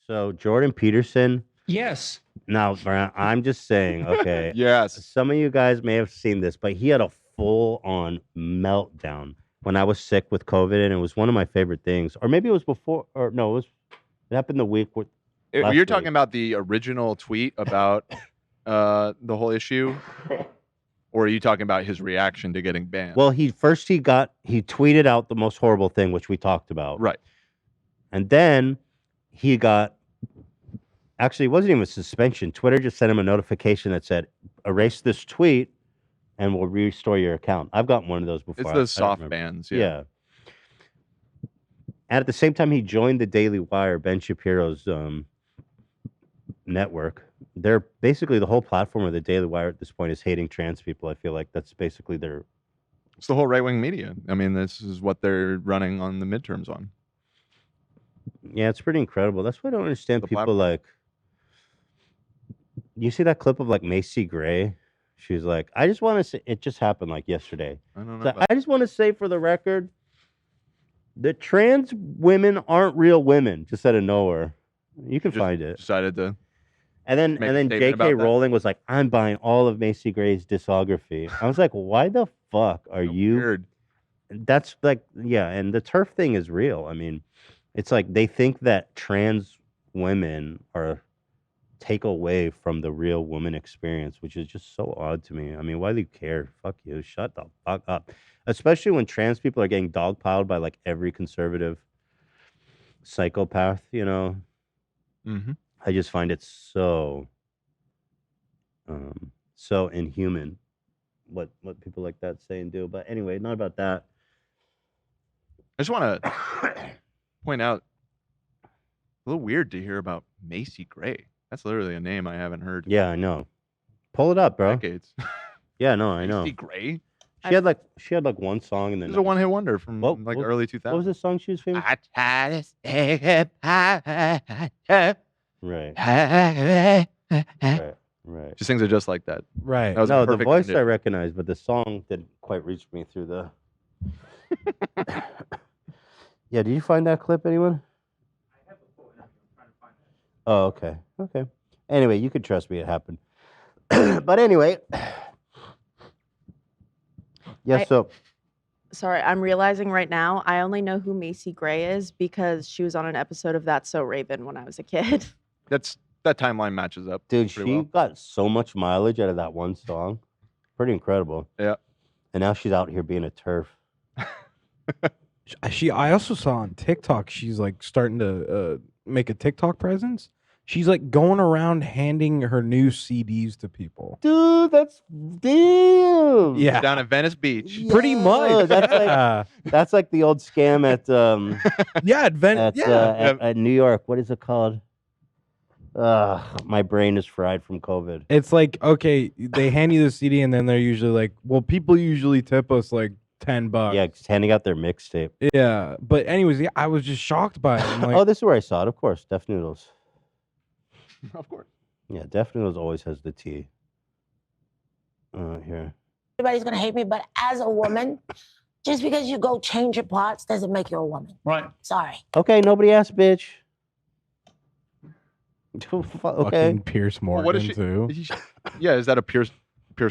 So Jordan Peterson. Yes. Now, Brian, I'm just saying, okay. Yes. Some of you guys may have seen this, but he had a full-on meltdown when I was sick with COVID, and it was one of my favorite things. Or maybe it was before, or no, it happened the week with. You're talking about the original tweet about the whole issue, or are you talking about his reaction to getting banned? Well, he tweeted out the most horrible thing, which we talked about. Right. And then he got, actually, it wasn't even a suspension. Twitter just sent him a notification that said, erase this tweet and we'll restore your account. I've gotten one of those before. It's those soft bans. Yeah. And at the same time, he joined the Daily Wire, Ben Shapiro's network. They're basically, the whole platform of the Daily Wire at this point is hating trans people. I feel like that's basically their. It's the whole right-wing media. I mean, this is what they're running on the midterms on. Yeah, it's pretty incredible. That's why I don't understand people platform. Like. You see that clip of like Macy Gray? She's like, I just want to say, it just happened like yesterday. I don't know. So I just want to say for the record that trans women aren't real women, just out of nowhere. You can find it. Decided to. And then J.K. Rowling was like, I'm buying all of Macy Gray's discography. I was like, why the fuck are you? Weird. That's like, yeah. And the turf thing is real. I mean, it's like they think that trans women are take away from the real woman experience, which is just so odd to me. I mean, why do you care? Fuck you. Shut the fuck up. Especially when trans people are getting dogpiled by like every conservative psychopath, you know? Mm-hmm. I just find it so inhuman what people like that say and do. But anyway, not about that. I just want to point out, a little weird to hear about Macy Gray. That's literally a name I haven't heard. Yeah, I know. Pull it up, bro. Decades. Yeah, no, I know. Macy Gray. She had like one song and then. It was a one-hit wonder from early 2000s. What was the song she was famous? I try to say goodbye. Right. Right. She sings it just like that. Right. That was no, the voice I recognize, but the song didn't quite reach me through the. Yeah, did you find that clip, anyone? I have a photo. I'm trying to find it. Oh, okay. Okay. Anyway, you could trust me, it happened. But anyway. Yeah, Sorry, I'm realizing right now I only know who Macy Gray is because she was on an episode of That's So Raven when I was a kid. That timeline matches up. Dude, she got so much mileage out of that one song. Pretty incredible. Yeah. And now she's out here being a turf. I also saw on TikTok she's like starting to make a TikTok presence. She's like going around handing her new CDs to people. Dude, that's damn. Yeah. Down at Venice Beach. Yeah, Pretty much. That's like the old scam at at New York. What is it called? My brain is fried from COVID. It's like, okay, they hand you the CD and then they're usually like, well, people usually tip us like $10. Yeah, just handing out their mixtape. Yeah, but anyways, yeah, I was just shocked by it. I'm like, oh, this is where I saw it. Of course, Def Noodles. Of course. Yeah, Def Noodles always has the tea. Here. Everybody's gonna hate me, but as a woman, just because you go change your parts doesn't make you a woman. Right. Sorry. Okay, nobody asked, bitch. Okay. Fucking Pierce Morgan what is she, too. Yeah, is that a Pierce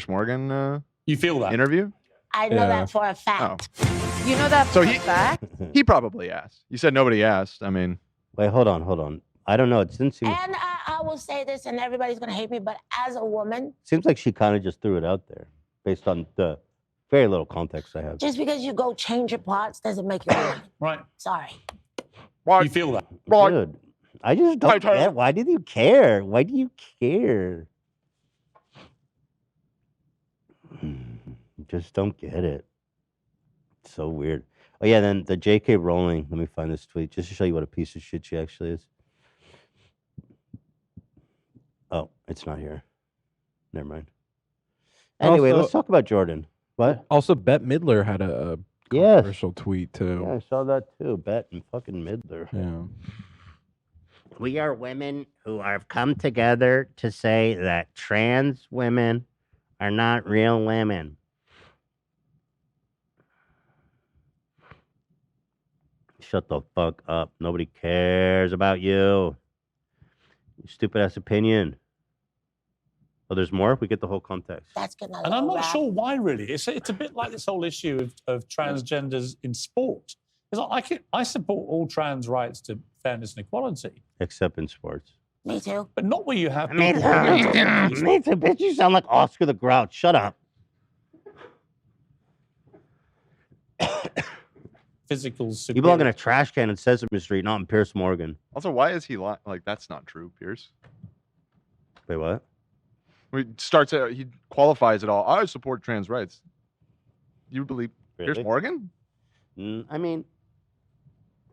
Morgan You feel that interview? I know that for a fact. Oh. You know that for a fact? He probably asked. You said nobody asked. I mean. Wait, hold on. I don't know. It didn't seem. And I will say this, and everybody's gonna hate me, but as a woman, seems like she kind of just threw it out there, based on the very little context I have. just because you go change your parts doesn't make you a woman. right. Sorry. You feel that. Dude, I just don't get. Why did you care? Why do you care? Just don't get it. It's so weird. Oh yeah, then the J.K. Rowling. Let me find this tweet just to show you what a piece of shit she actually is. Oh, it's not here. Never mind. Anyway, let's talk about Jordan. What? Also, Bette Midler had a Yes. controversial tweet too. Yeah, I saw that too. Bette and fucking Midler. Yeah. We are women who have come together to say that trans women are not real women. Shut the fuck up. Nobody cares about you. Stupid ass opinion. Oh, there's more? We get the whole context. That's gonna. And I'm not sure why, really. It's a bit like this whole issue of transgenders in sport. It's like I support all trans rights to fairness and equality. Except in sports. Me too. But not where you have Me people. too. Me too, bitch. You sound like Oscar the Grouch. Shut up. Physical You belong in a trash can in Sesame Street, not in Pierce Morgan. Also, why is he like that's not true, Pierce? Wait, what? He qualifies it all. I support trans rights. You believe Really? Pierce Morgan? I mean,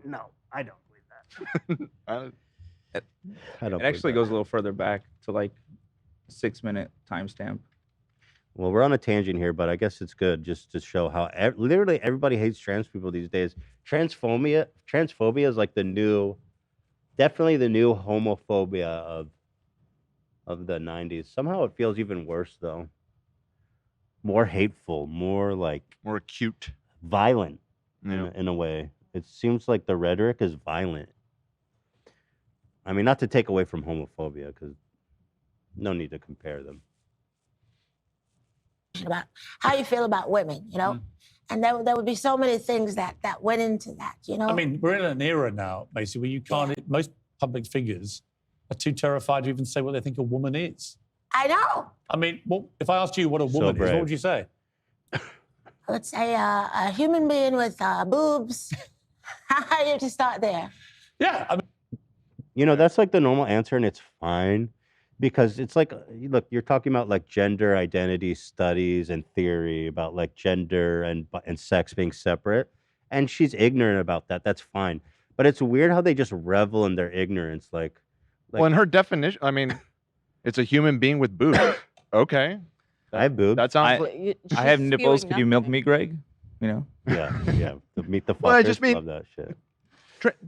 no, I don't believe that. I don't It actually believe goes that. a little further back to like 6-minute timestamp. Well, we're on a tangent here, but I guess it's good just to show how literally everybody hates trans people these days. Transphobia is like definitely the new homophobia of the 90s. Somehow it feels even worse though. More hateful, more acute, violent Yeah. in a way. It seems like the rhetoric is violent. I mean, not to take away from homophobia, because no need to compare them. About how you feel about women, and there would be so many things that went into that, I mean, we're in an era now, Macy, where you can't. Most public figures are too terrified to even say what they think a woman is. I know. I mean, well, if I asked you what a woman is, brave. what would you say? Let's say a human being with boobs. You have to start there. Yeah, I mean, That's like the normal answer, and it's fine. Because it's like, look, you're talking about like gender identity studies and theory about like gender and sex being separate. And she's ignorant about that. That's fine. But it's weird how they just revel in their ignorance. Like Well, in her definition, I mean, it's a human being with boobs. Okay. I have boobs. That sounds like. I have nipples. Could you milk me, Greg? Yeah. To meet the fuckers. Well, I just mean- love that shit.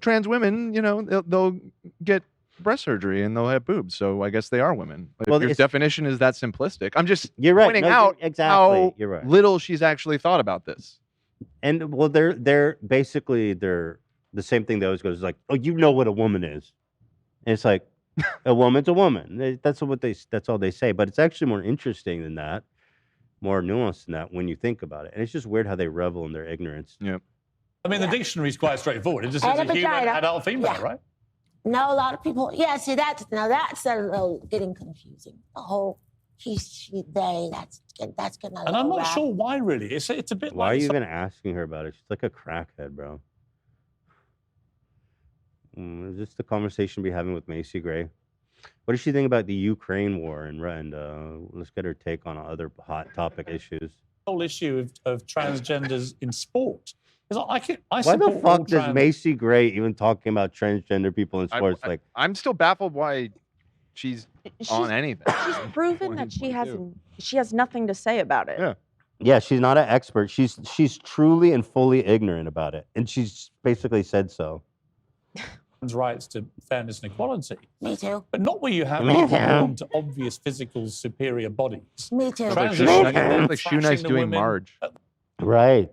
Trans women, they'll get breast surgery and they'll have boobs. So I guess they are women. If Well, your it's- definition is that simplistic. I'm just You're right. pointing No, out exactly. how You're right. little she's actually thought about this. And well, they're basically the same thing that always goes like, oh, you know what a woman is. And it's like, a woman's a woman. That's all they say. But it's actually more interesting than that, more nuanced than that when you think about it. And it's just weird how they revel in their ignorance. Yeah. I mean, the dictionary is quite straightforward. It just And says a a human, vagina. adult, female, Yeah. right? No, a lot of people. Yeah, see that's a little getting confusing. The whole he, she, they. That's gonna. And I'm not wrap. sure why, really. It's a bit Why like are you some- even asking her about it? She's like a crackhead, bro. Is this the conversation we're having with Macy Gray? What does she think about the Ukraine war? And let's get her take on other hot topic issues. whole issue of transgenders in sport. It's like I Why support the all fuck does trans- Macy Gray even talking about transgender people in sports? I'm still baffled why she's on anything. She's proven that she has nothing to say about it. Yeah. Yeah, she's not an expert. She's truly and fully ignorant about it, and she's basically said so. rights to fairness and equality. Me too. But not where you have Me people too. born to obvious physical superior bodies. Me too. Transitioning Like Shoe Nice thrashing the doing women. Marge. Right.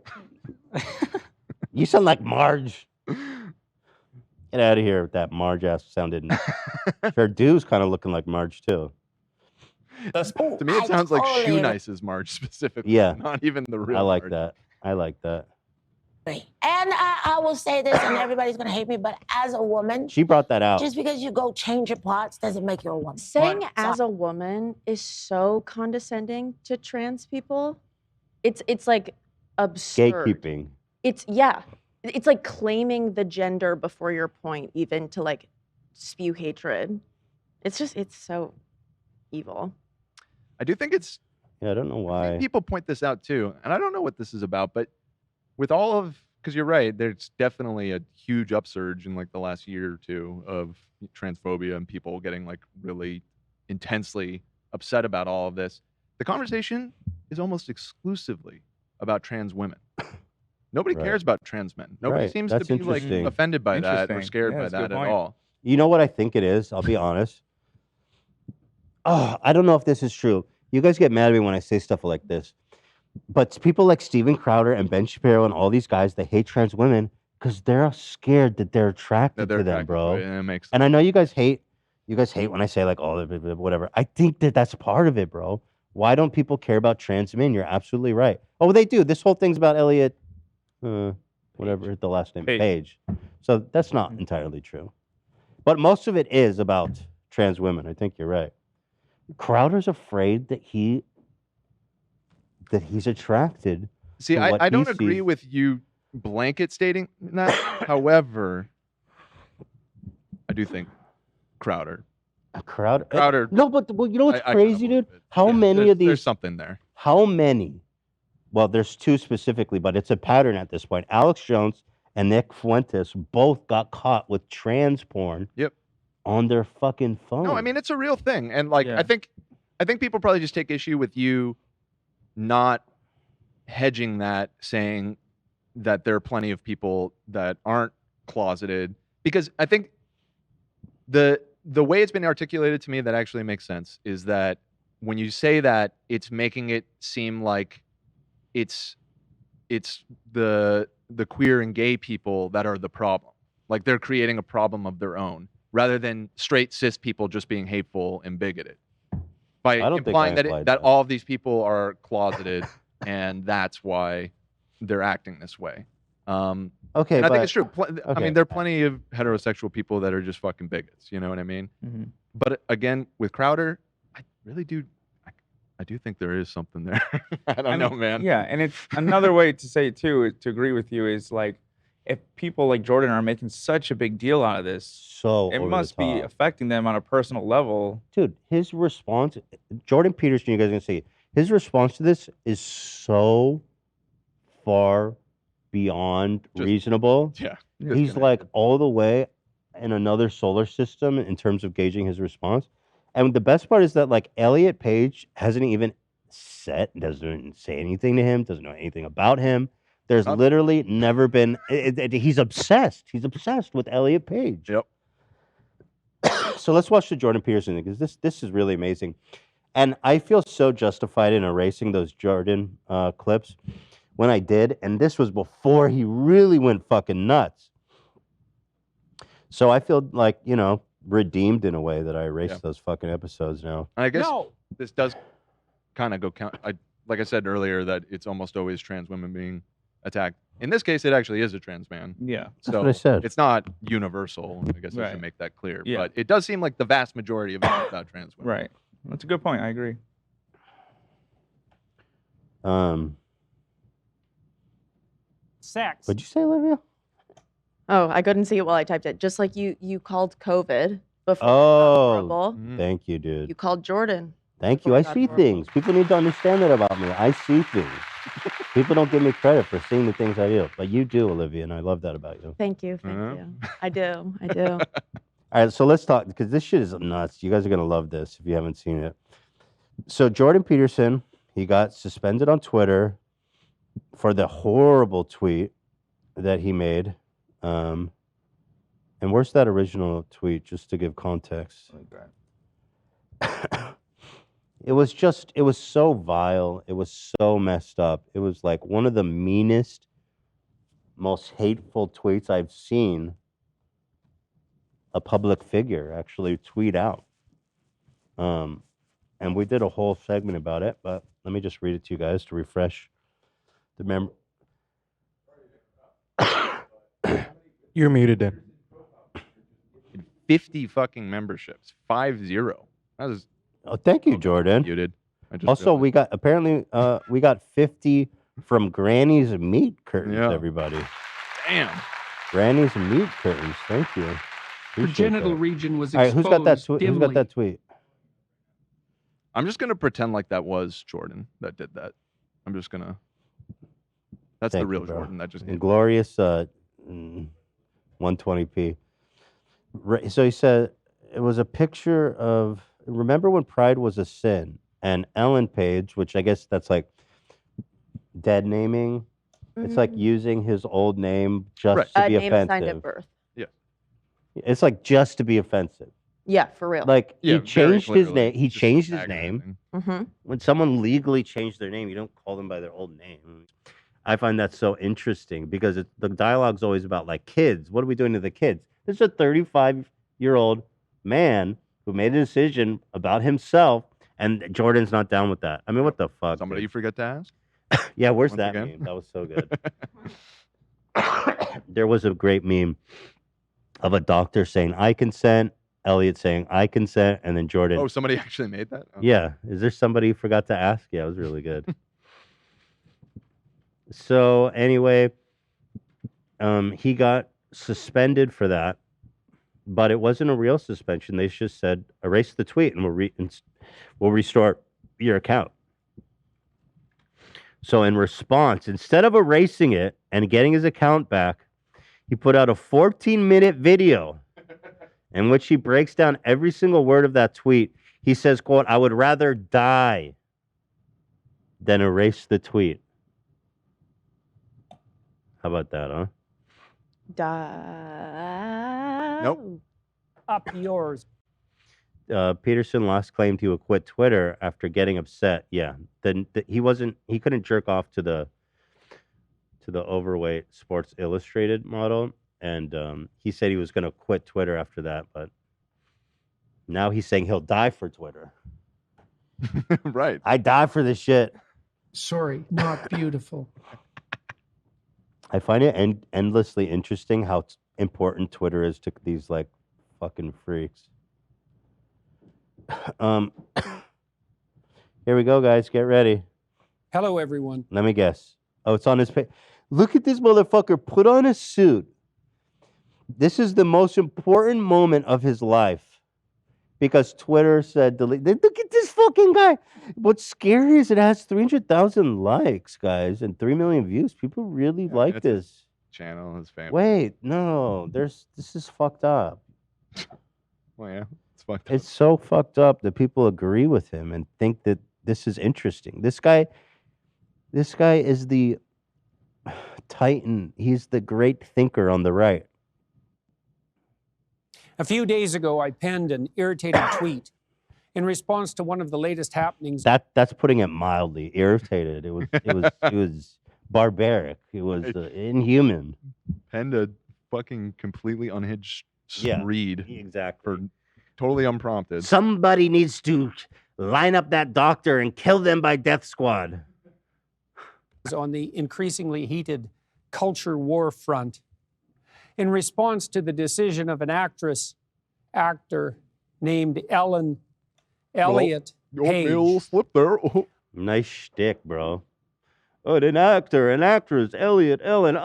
You sound like Marge. Get out of here with that Marge ass sounded. Her dude's kind of looking like Marge too. That's sport. To me, it sounds like totally- Shoe Nice's Marge specifically. Yeah. Not even the real I like Marge. that. I like that. And I will say this, and everybody's gonna hate me, but as a woman, She brought that out. just because you go change your parts doesn't make you a woman. Saying So- as a woman is so condescending to trans people. It's like absurd. Gatekeeping. It's like claiming the gender before your point, even to like spew hatred. It's so evil. I do think it's. Yeah, I don't know I think why. people point this out too, and I don't know what this is about, but with all of, because you're right, there's definitely a huge upsurge in like the last year or two of transphobia and people getting like really intensely upset about all of this. The conversation is almost exclusively about trans women. Nobody Right. cares about trans men. Nobody Right. seems That's to be like interesting. offended by that or Interesting. scared Yeah, by that's a good that at point. all. You know what I think it is? I'll be honest. Oh, I don't know if this is true. You guys get mad at me when I say stuff like this. But people like Steven Crowder and Ben Shapiro and all these guys, they hate trans women because they're scared that they're attracted That they're to them, attracted bro. to it, and it makes And I know you guys hate you guys hate when I say like, oh, whatever. I think that that's part of it, bro. Why don't people care about trans men? You're absolutely right. Oh, they do. This whole thing's about Elliot, whatever the last name, Page. So that's not entirely true. But most of it is about trans women. I think you're right. Crowder's afraid that he's attracted. See, to what I he don't agree sees. with you blanket stating that. However, I do think Crowder. Crowder. No, but well, you know what's I crazy, dude? How many of these? There's something there. How many? Well, there's two specifically, but it's a pattern at this point. Alex Jones and Nick Fuentes both got caught with trans porn. Yep. On their fucking phone. No, I mean it's a real thing, and like I think people probably just take issue with you not hedging that, saying that there are plenty of people that aren't closeted, because I think the way it's been articulated to me that actually makes sense is that when you say that, it's making it seem like it's the queer and gay people that are the problem, like they're creating a problem of their own, rather than straight cis people just being hateful and bigoted, by implying that all of these people are closeted and that's why they're acting this way. Okay, and I think but- it's true. I okay. mean, there are plenty of heterosexual people that are just fucking bigots. You know what I mean? Mm-hmm. But again, with Crowder, I really do. I do think there is something there. I don't know, man. Yeah, and it's another way to say it too, to agree with you, is like, if people like Jordan are making such a big deal out of this, so it over the must be top. affecting them on a personal level. Dude, his response, Jordan Peterson, you guys are gonna see, his response to this is so far beyond reasonable. Yeah. He's like all the way in another solar system in terms of gauging his response. And the best part is that like Elliot Page hasn't even doesn't say anything to him, doesn't know anything about him. There's literally never been. He's obsessed. He's obsessed with Elliot Page. Yep. So let's watch the Jordan Peterson thing, because this is really amazing, and I feel so justified in erasing those Jordan clips when I did, and this was before he really went fucking nuts. So I feel like, redeemed in a way that I erased those fucking episodes now. And I guess this does kind of go count. Like I said earlier, that it's almost always trans women being attacked. In this case, it actually is a trans man. Yeah. That's what I said. It's not universal. I guess I should make that clear. Yeah. But it does seem like the vast majority of it is about trans women. Right. That's a good point. I agree. Sex. What'd you say, Olivia? Oh, I couldn't see it while I typed it. Just like you called COVID before. Oh, thank you, dude. You called Jordan. Thank you. I see things. People need to understand that about me. I see things. People don't give me credit for seeing the things I do, but you do, Olivia, and I love that about you. Thank you. Thank you. I do. All right, so let's talk, because this shit is nuts. You guys are gonna love this if you haven't seen it. So Jordan Peterson, he got suspended on Twitter for the horrible tweet that he made. And where's that original tweet, just to give context? It was so vile. It was so messed up. It was like one of the meanest, most hateful tweets I've seen a public figure actually tweet out. And we did a whole segment about it, but let me just read it to you guys to refresh the memory. You're muted, Dan. 50 fucking memberships. 50. That was. Oh, thank you, Jordan. Muted. Also, we got 50 from Granny's Meat Curtains, everybody. Damn. Granny's Meat Curtains. Thank you. Her Appreciate genital that. region was All right, exposed who's got that tweet? Who's got dimly. that tweet? I'm just gonna pretend like that was Jordan that did that. I'm just gonna. That's Thank the real you, bro. Jordan that just. And glorious 120p. So he said it was a picture of. Remember when pride was a sin? And Ellen Page, which I guess that's like dead naming. It's like using his old name just to be name assigned at offensive. birth. Yeah. It's like just to be offensive. Yeah, for real. Like Yeah, he changed very his clearly. name. He Just changed his aggravating. name. When someone legally changed their name, you don't call them by their old name. I find that so interesting because the dialogue's always about like kids. What are we doing to the kids? This is a 35-year-old man who made a decision about himself, and Jordan's not down with that. I mean, what the fuck? Somebody you dude? forget to ask? Yeah, where's Once that again? meme? That was so good. There was a great meme of a doctor saying, I consent, Elliot saying, I consent, and then Jordan. Oh, somebody actually made that? Oh. Yeah. Is there somebody who forgot to ask? Yeah, it was really good. So anyway, he got suspended for that, but it wasn't a real suspension. They just said, erase the tweet and we'll restore your account. So in response, instead of erasing it and getting his account back, he put out a 14-minute video in which he breaks down every single word of that tweet. He says, quote, I would rather die than erase the tweet. How about that, huh? Nope. Up yours. Peterson last claimed he would quit Twitter after getting upset. Yeah, then he couldn't jerk off to the overweight Sports Illustrated model, and he said he was going to quit Twitter after that. But now he's saying he'll die for Twitter. Right. I die for this shit. Sorry, not beautiful. I find it endlessly interesting how important Twitter is to these like fucking freaks. Here we go, guys. Get ready. Hello, everyone. Let me guess. Oh, it's on his page. Look at this motherfucker put on a suit. This is the most important moment of his life because Twitter said delete. Look at this fucking guy. What's scary is it has 300,000 likes, guys, and 3 million views. People really like it's this channel, his family. Wait, no, this is fucked up. Well, yeah, it's fucked up. It's so fucked up that people agree with him and think that this is interesting. This guy is the titan. He's the great thinker on the right. A few days ago, I penned an irritated tweet in response to one of the latest happenings. That's putting it mildly. Irritated. It was barbaric. It was inhuman. Penned a fucking completely unhinged Yeah, read exactly. for totally unprompted. Somebody needs to line up that doctor and kill them by death squad. On the increasingly heated culture war front in response to the decision of an actor named Ellen Elliott Page. You'll slip there. Oh. Nice shtick, bro. Oh, an actor, an actress, Elliot, Ellen.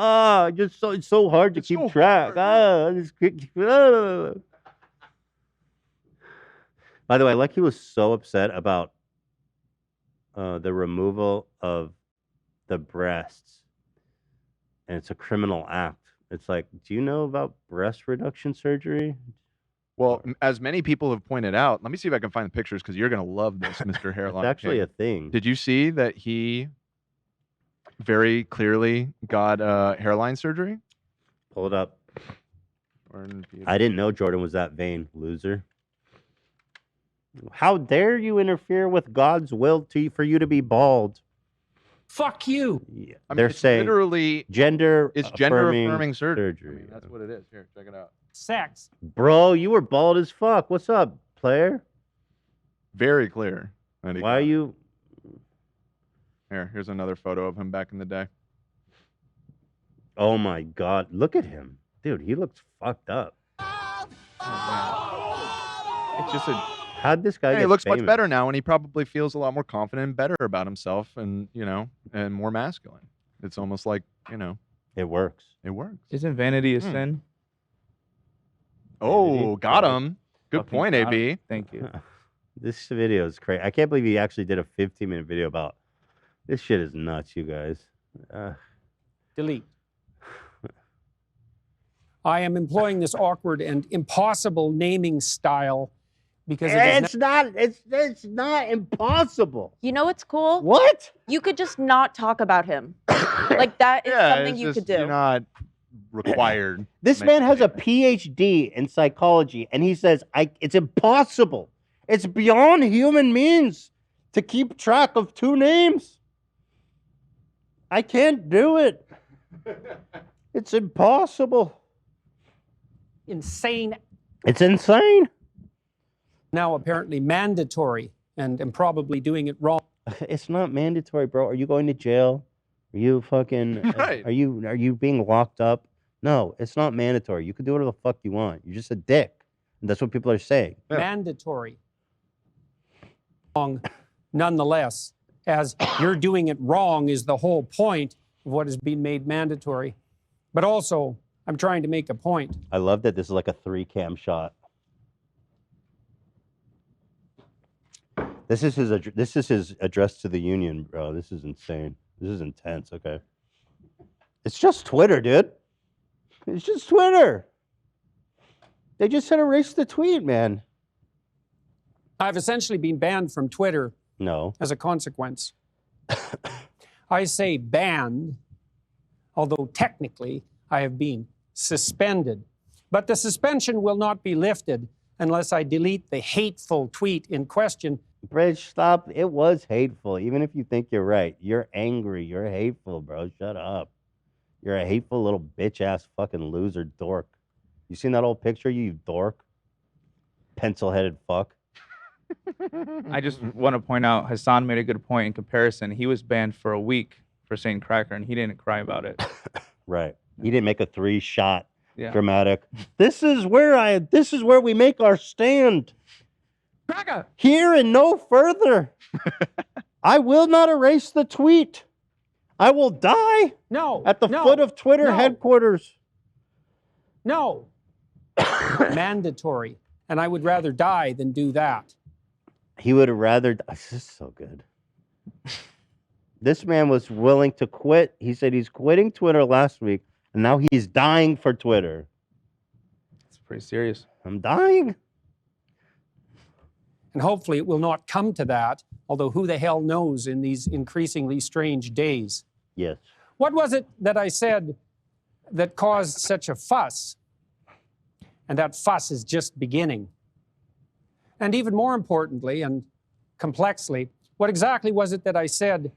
It's so hard to keep so track. hard. By the way, like he was so upset about the removal of the breasts, and it's a criminal act. It's like, do you know about breast reduction surgery? Well, as many people have pointed out, let me see if I can find the pictures because you're going to love this, Mr. Hairline. It's actually King. a thing. Did you see that he very clearly got hairline surgery? Pull it up. Jordan Peterson. I didn't know Jordan was that vain, loser. How dare you interfere with God's will for you to be bald? Fuck you. Yeah, I mean, they're it's saying literally gender affirming surgery. I mean, that's what it is. Here, check it out. Sex. Bro, you were bald as fuck. What's up, player? Very clear. Why are you? Here's another photo of him back in the day. Oh my God! Look at him, dude. He looks fucked up. It's just a. How'd this guy? He get looks famous? much better now, and he probably feels a lot more confident and better about himself, and and more masculine. It's almost like It works. it works. Isn't vanity a sin? Oh, got him. Good Fucking point, got AB. him. Thank you. This video is crazy. I can't believe he actually did a 15-minute video about. This shit is nuts, you guys. Delete. I am employing this awkward and impossible naming style because It's not impossible. You know what's cool? What? You could just not talk about him. Like that is something it's you just, could do. You're not required. This to man make has a statement. PhD in psychology, and he says it's impossible. It's beyond human means to keep track of two names. I can't do it. It's impossible. insane. It's insane. now apparently mandatory and am probably doing it wrong. It's not mandatory, bro. Are you going to jail? Are you fucking Right. Are you being locked up? No, it's not mandatory. You can do whatever the fuck you want. You're just a dick. And that's what people are saying. Yeah. Mandatory. Wrong, nonetheless, as you're doing it wrong is the whole point of what is being made mandatory. But also, I'm trying to make a point. I love that this is like a 3-cam shot. This is his address to the union, bro. This is insane. This is intense. Okay. It's just Twitter, dude. It's just Twitter. They just said erase the tweet, man. I've essentially been banned from Twitter No. as a consequence. I say banned, although technically I have been suspended. But the suspension will not be lifted unless I delete the hateful tweet in question. Bridge, stop. It was hateful. Even if you think you're right, you're angry. You're hateful, bro. Shut up. You're a hateful little bitch-ass fucking loser dork. You seen that old picture, you dork? Pencil-headed fuck. I just want to point out Hassan made a good point in comparison. He was banned for a week for saying cracker, and he didn't cry about it. Right. He didn't make a 3-shot Yeah. dramatic. This is where we make our stand. Cracker! Here and no further. I will not erase the tweet. I will die No. at the no, foot of Twitter no, headquarters. No. Mandatory. And I would rather die than do that. He would have rather. This is so good. This man was willing to quit. He said he's quitting Twitter last week, and now he's dying for Twitter. It's pretty serious. I'm dying. And hopefully it will not come to that, although who the hell knows in these increasingly strange days. Yes. What was it that I said that caused such a fuss? And that fuss is just beginning. And even more importantly and complexly, what exactly was it that I said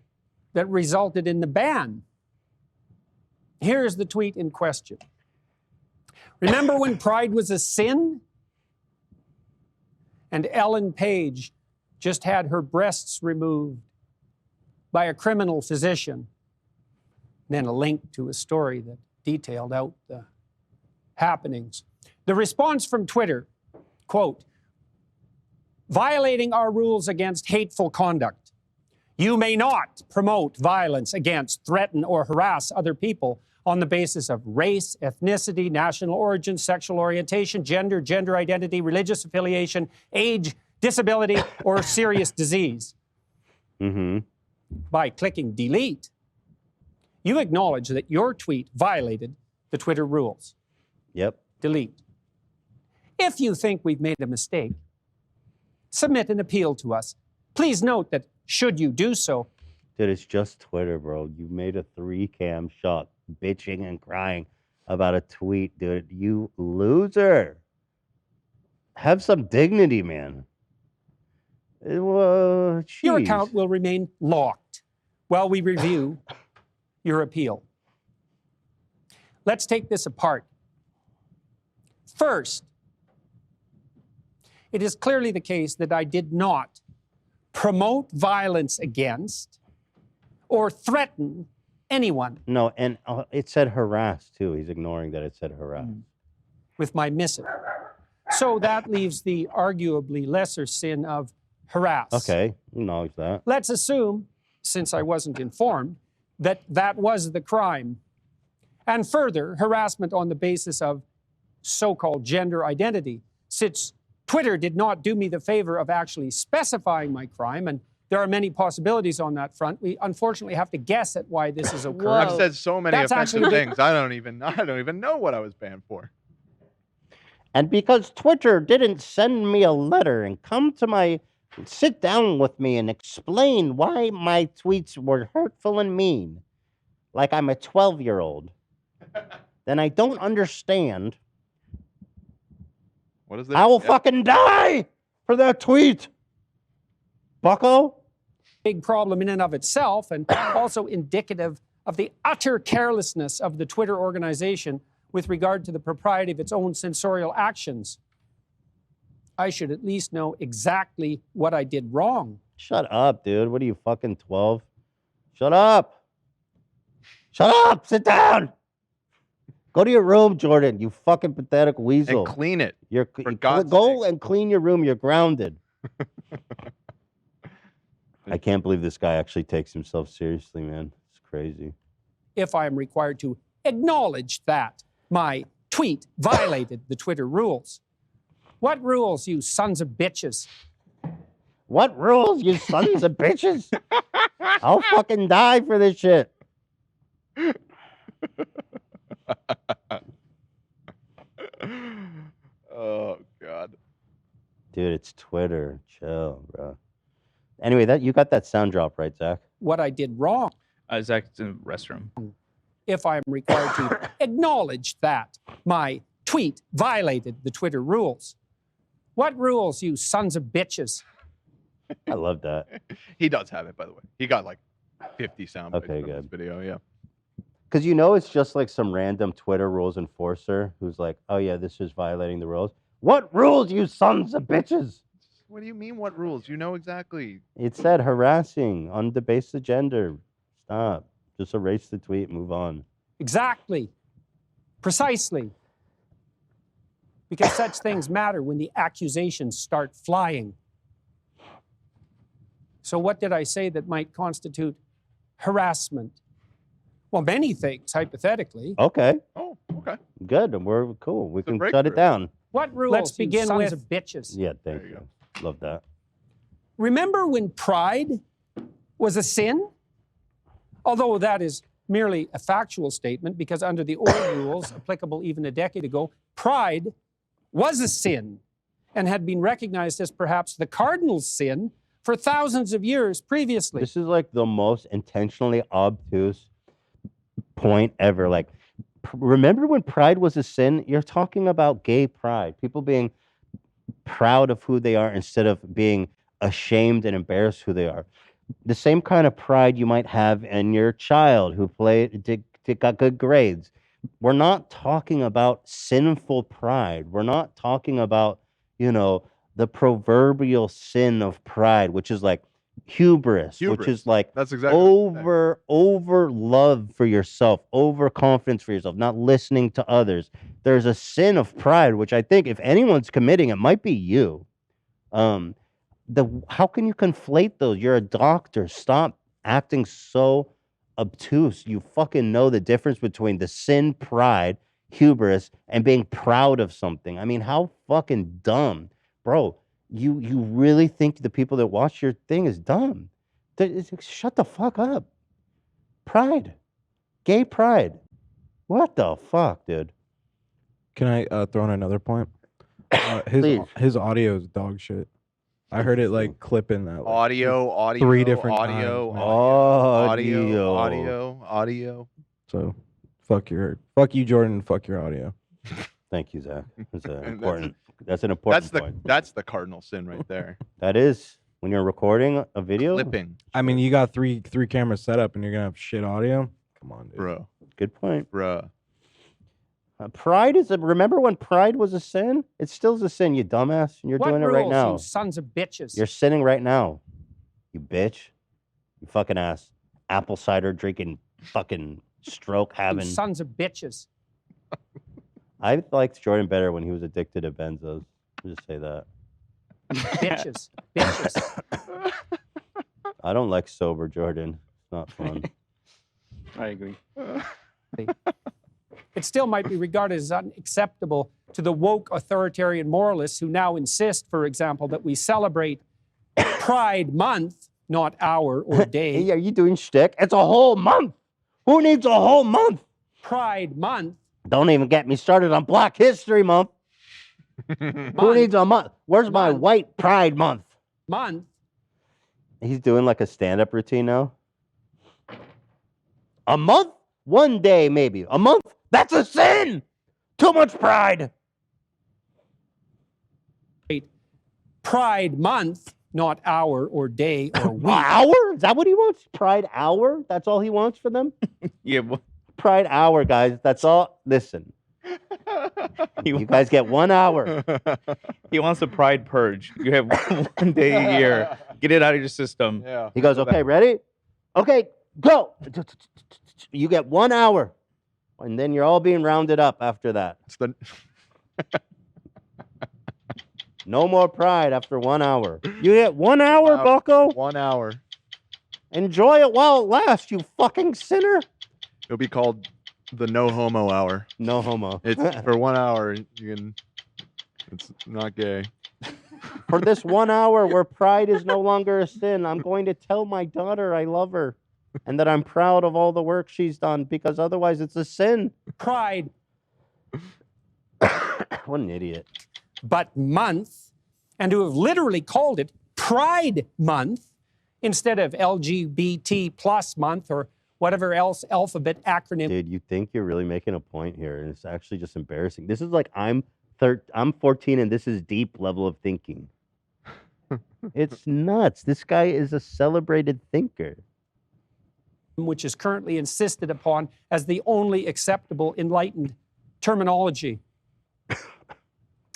that resulted in the ban? Here's the tweet in question. Remember when pride was a sin? And Ellen Page just had her breasts removed by a criminal physician. Then a link to a story that detailed out the happenings. The response from Twitter, quote, violating our rules against hateful conduct. You may not promote violence against, threaten, or harass other people on the basis of race, ethnicity, national origin, sexual orientation, gender, gender identity, religious affiliation, age, disability, or serious disease. Mm-hmm. By clicking delete, you acknowledge that your tweet violated the Twitter rules. Yep. Delete. If you think we've made a mistake, submit an appeal to us. Please note that should you do so, Dude, it's just Twitter, bro. You made a 3-cam shot bitching and crying about a tweet, dude. You loser. Have some dignity, man. your Jeez. account will remain locked while we review your appeal. Let's take this apart. First, it is clearly the case that I did not promote violence against or threaten anyone No, and it said harass, too. He's ignoring that it said harass. with my missive. So that leaves the arguably lesser sin of harass. Okay, acknowledge that. Let's assume, since I wasn't informed, that that was the crime. And further, harassment on the basis of so-called gender identity. Since Twitter did not do me the favor of actually specifying my crime, and there are many possibilities on that front, we unfortunately have to guess at why this has occurred. Whoa. I've said so many That's offensive actually- things. I don't even know what I was banned for. And because Twitter didn't send me a letter and sit down with me and explain why my tweets were hurtful and mean, like I'm a 12-year-old, then I don't understand. What is that? I will Yeah. fucking die for that tweet, bucko. Big problem in and of itself, and also indicative of the utter carelessness of the Twitter organization with regard to the propriety of its own censorial actions. I should at least know exactly what I did wrong. Shut up, dude. What are you, fucking 12? Shut up. Shut up. Sit down. Go to your room, Jordan. You fucking pathetic weasel. And clean it. Go and clean your room. You're grounded. I can't believe this guy actually takes himself seriously, man. It's crazy. If I am required to acknowledge that my tweet violated the Twitter rules. What rules, you sons of bitches? What rules, you sons of bitches? I'll fucking die for this shit. Oh, God. Dude, it's Twitter. Chill, bro. Anyway, you got that sound drop right, Zach? What I did wrong. Zach's in the restroom. If I am required to acknowledge that my tweet violated the Twitter rules. What rules, you sons of bitches? I love that. He does have it, by the way. He got like 50 sound bites Okay, from this good. video, yeah. Because you know it's just like some random Twitter rules enforcer who's like, oh yeah, this is violating the rules. What rules, you sons of bitches? What do you mean, what rules? You know exactly. It said harassing, undebased the gender. Stop. Just erase the tweet, move on. Exactly. Precisely. Because such things matter when the accusations start flying. So what did I say that might constitute harassment? Well, many things, hypothetically. Okay. Oh, okay. Good. We're cool. We It's a can shut breakthrough. it down. What rules, Let's you begin sons with- of bitches? Yeah, thank There you you. Love that. Remember when pride was a sin? Although that is merely a factual statement, because under the old rules applicable even a decade ago, pride was a sin and had been recognized as perhaps the cardinal sin for thousands of years previously. This is like the most intentionally obtuse point ever. Like, remember when pride was a sin? You're talking about gay pride. People being proud of who they are instead of being ashamed and embarrassed who they are. The same kind of pride you might have in your child who got good grades. We're not talking about sinful pride. We're not talking about, the proverbial sin of pride, which is like hubris. Which Hubris. is like That's exactly what I'm saying. over love for yourself, over confidence for yourself, not listening to others. There's a sin of pride, which I think if anyone's committing, it might be you. How can you conflate those? You're a doctor. Stop acting so obtuse. You fucking know the difference between the sin, pride, hubris, and being proud of something. I mean, how fucking dumb, bro. You really think the people that watch your thing is dumb? Shut the fuck up. Pride, gay pride. What the fuck, dude? Can I throw in another point? Please. His audio is dog shit. I heard it like clipping that. Like, Audio, three different audio, times, man. audio. So, fuck you, Jordan. Fuck your audio. Thank you, Zach. That's an And important. That's an important point. That's the cardinal sin right there. That is when you're recording a video. Clipping. I mean, you got three cameras set up, and you're gonna have shit audio. Come on, dude. Bro. Good point. Bruh. Pride is remember when pride was a sin? It still is a sin, you dumbass. And you're What doing rules, it right now. you sons of bitches? You're sinning right now. You bitch. You fucking ass. Apple cider drinking, fucking stroke You having. sons of bitches. I liked Jordan better when he was addicted to benzos. I'll just say that. Bitches. Bitches. I don't like sober Jordan. It's not fun. I agree. It still might be regarded as unacceptable to the woke authoritarian moralists who now insist, for example, that we celebrate Pride Month, not hour or day. Hey, are you doing shtick? It's a whole month. Who needs a whole month? Pride Month. Don't even get me started on Black History Month. Who needs a month? Where's my Month. white pride month? Month. He's doing like a stand-up routine now. A month? One day, maybe. A month? That's a sin! Too much pride. Pride Month, not hour or day or week. Hour? Is that what he wants? Pride hour? That's all he wants for them? Yeah, well, Pride hour, guys. That's all. Listen. You guys get 1 hour. He wants a pride purge. You have 1 day a year. Get it out of your system. Yeah. He goes, Go okay, back. ready? Okay, go. You get 1 hour. And then you're all being rounded up after that. It's the No more pride after 1 hour. You get 1 hour, Wow. bucko. 1 hour. Enjoy it while it lasts, you fucking sinner. It'll be called the no homo hour. No homo. It's for 1 hour. You can. It's not gay. For this 1 hour where pride is no longer a sin, I'm going to tell my daughter I love her and that I'm proud of all the work she's done, because otherwise it's a sin. Pride, What an idiot. but month, and to have literally called it Pride Month instead of LGBT plus month or whatever else alphabet acronym. Dude, you think you're really making a point here, and it's actually just embarrassing. This is like I'm 14 and this is deep level of thinking. It's nuts. This guy is a celebrated thinker. Which is currently insisted upon as the only acceptable enlightened terminology.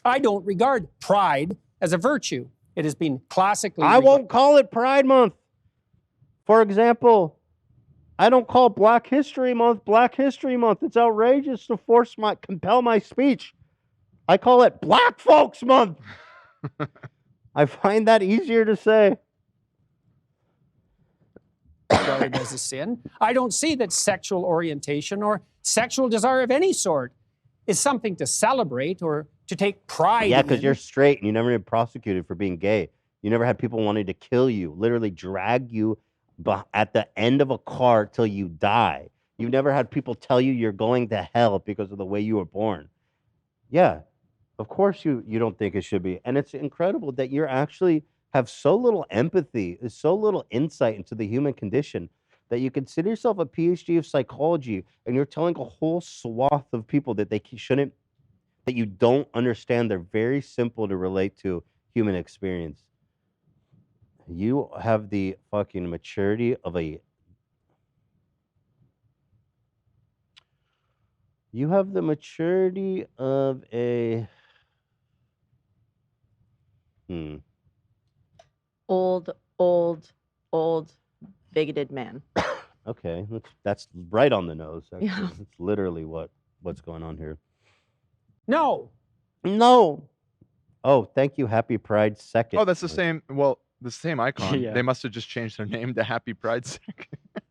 I don't regard pride as a virtue. It has been classically. I won't call it Pride Month. For example, I don't call Black History Month Black History Month. It's outrageous to compel my speech. I call it Black Folks Month. I find that easier to say. regarded as a sin. I don't see that sexual orientation or sexual desire of any sort is something to celebrate or to take pride Yeah, in. because you're straight and you never been prosecuted for being gay. You never had people wanting to kill you, literally drag you at the end of a car till you die. You never had people tell you you're going to hell because of the way you were born. Yeah, of course you don't think it should be. And it's incredible that you're actually have so little empathy, so little insight into the human condition that you consider yourself a PhD of psychology and you're telling a whole swath of people that they shouldn't, that you don't understand. They're very simple to relate to human experience. You have the fucking maturity of a... You have the maturity of a... Old, bigoted man. Okay, that's right on the nose. Actually. Yeah. That's literally what's going on here. No. Oh, thank you, Happy Pride Second. Oh, that's the same. Well, the same icon. Yeah. They must have just changed their name to Happy Pride Second.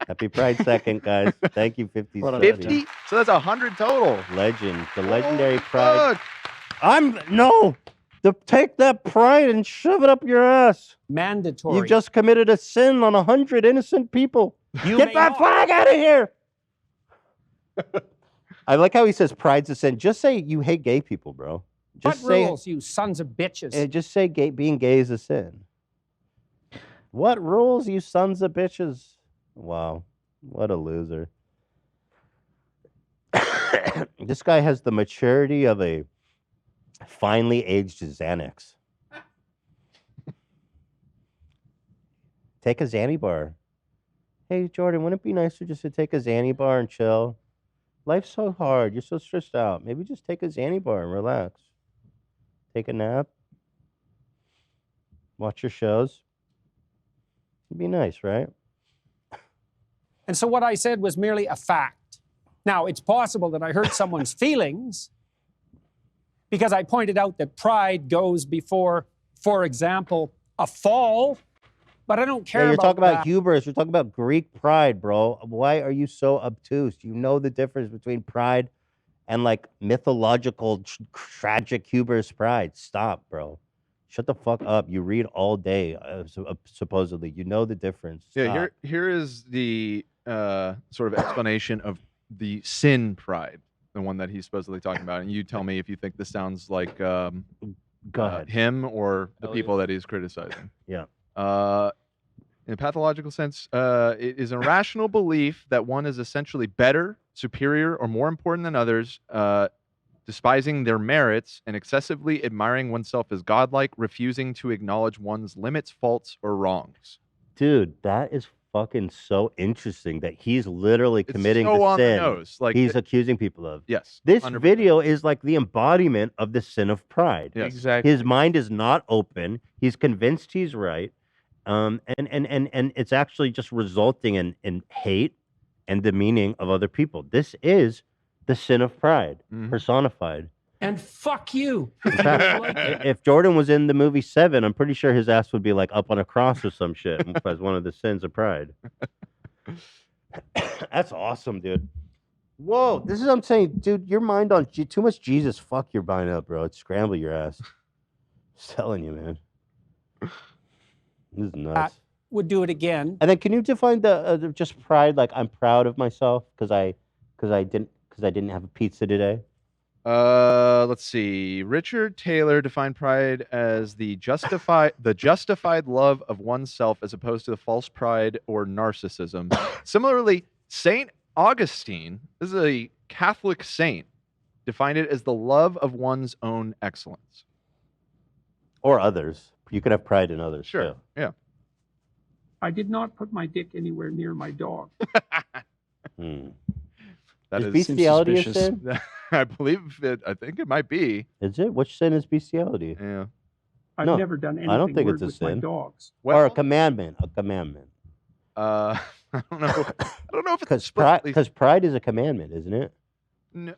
Happy Pride Second, guys. Thank you, 50. What a 50. So that's 100 total. Legend, the legendary Pride. Fuck. Take that pride and shove it up your ass. Mandatory. You've just committed a sin on 100 innocent people. You Get may that not. flag out of here. I like how he says pride's a sin. Just say you hate gay people, bro. What Just say, rules, you sons of bitches? just say being gay is a sin. What rules, you sons of bitches? Wow, what a loser. This guy has the maturity of a finely aged Xanax. Take a Xanny bar. Hey, Jordan, wouldn't it be nicer just to take a Xanny bar and chill? Life's so hard. You're so stressed out. Maybe just take a Xanny bar and relax. Take a nap. Watch your shows. It'd be nice, right? And so what I said was merely a fact. Now, it's possible that I hurt someone's feelings because I pointed out that pride goes before, for example, a fall, but I don't care Yeah, you're about talking about that. hubris. You're talking about Greek pride, bro. Why are you so obtuse? You know the difference between pride and like mythological, tragic hubris pride. Stop, bro. Shut the fuck up. You read all day, supposedly. You know the difference. Yeah, Stop. here is the sort of explanation of the sin pride, the one that he's supposedly talking about. And you tell me if you think this sounds like Go ahead. him or the Elliot. people that he's criticizing. Yeah. In a pathological sense, it is a rational belief that one is essentially better, superior, or more important than others, despising their merits and excessively admiring oneself as godlike, refusing to acknowledge one's limits, faults, or wrongs. Dude, that is fucking so interesting that he's literally It's committing so the on the sin nose. Like he's accusing people of. yes, This 100%. video is like the embodiment of the sin of pride. Yes. Exactly. His mind is not open. He's convinced he's right. And it's actually just resulting in hate and demeaning of other people. This is the sin of pride personified. And fuck you. In fact, if Jordan was in the movie Seven, I'm pretty sure his ass would be like up on a cross or some shit as one of the sins of pride. That's awesome, dude. Whoa, this is what I'm saying, dude. Your mind on too much Jesus. Fuck your mind up, bro. It's scramble your ass. Just telling you, man. This is nuts. Would do it again. And then, can you define the just pride? Like, I'm proud of myself because I didn't have a pizza today. Let's see. Richard Taylor defined pride as the justified love of oneself as opposed to the false pride or narcissism. Similarly, Saint Augustine, this is a Catholic saint, defined it as the love of one's own excellence. Or others. You could have pride in others. Sure. Too. Yeah. I did not put my dick anywhere near my dog. That is is bestiality a sin? I believe it. I think it might be. Is it? Which sin is bestiality? Yeah. I've No, never done anything I don't think weird it's a with my sin. dogs. Or a commandment. A commandment. I don't know. I don't know if it's Because pride is a commandment, isn't it?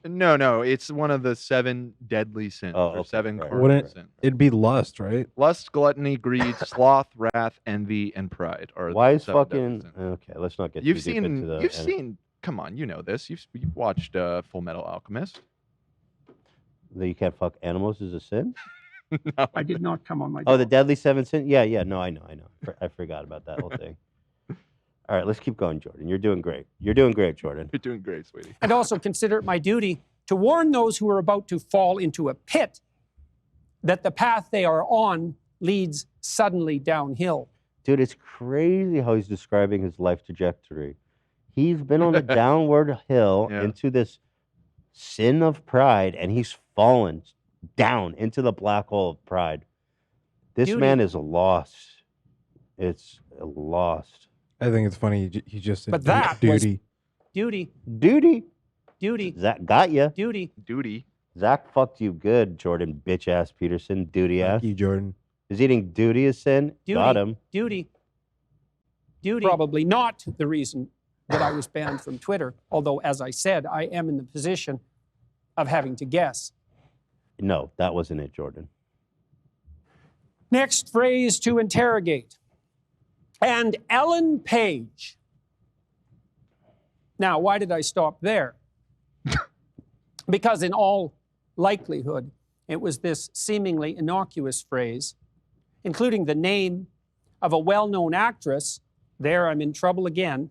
No. It's one of the 7 deadly sins. Oh, or okay, 7 right. cardinal Wouldn't sins. it'd be lust, right? Lust, gluttony, greed, sloth, wrath, envy, and pride are Why the is 7 deadly fucking sins. okay? Let's not get You've too deep into the. seen. Come on, you know this. You've watched Full Metal Alchemist. That you can't fuck animals is a sin. No. I did not come on my dog. Oh, the deadly 7 sin. Yeah. No, I know. I forgot about that whole thing. All right, let's keep going, Jordan. You're doing great. You're doing great, Jordan. You're doing great, sweetie. And also consider it my duty to warn those who are about to fall into a pit that the path they are on leads suddenly downhill. Dude, it's crazy how he's describing his life trajectory. He's been on a downward hill into this sin of pride, and he's fallen down into the black hole of pride. This man is lost. It's lost. I think it's funny. He just said But that was duty. Duty. Zach got you. Duty. Zach fucked you good, Jordan, bitch ass Peterson, duty ass. Thank you, Jordan. Is eating duty a sin? Got him. Duty. Probably not the reason that I was banned from Twitter. Although, as I said, I am in the position of having to guess. No, that wasn't it, Jordan. Next phrase to interrogate. And Ellen Page. Now, why did I stop there? Because in all likelihood, it was this seemingly innocuous phrase, including the name of a well-known actress, there I'm in trouble again,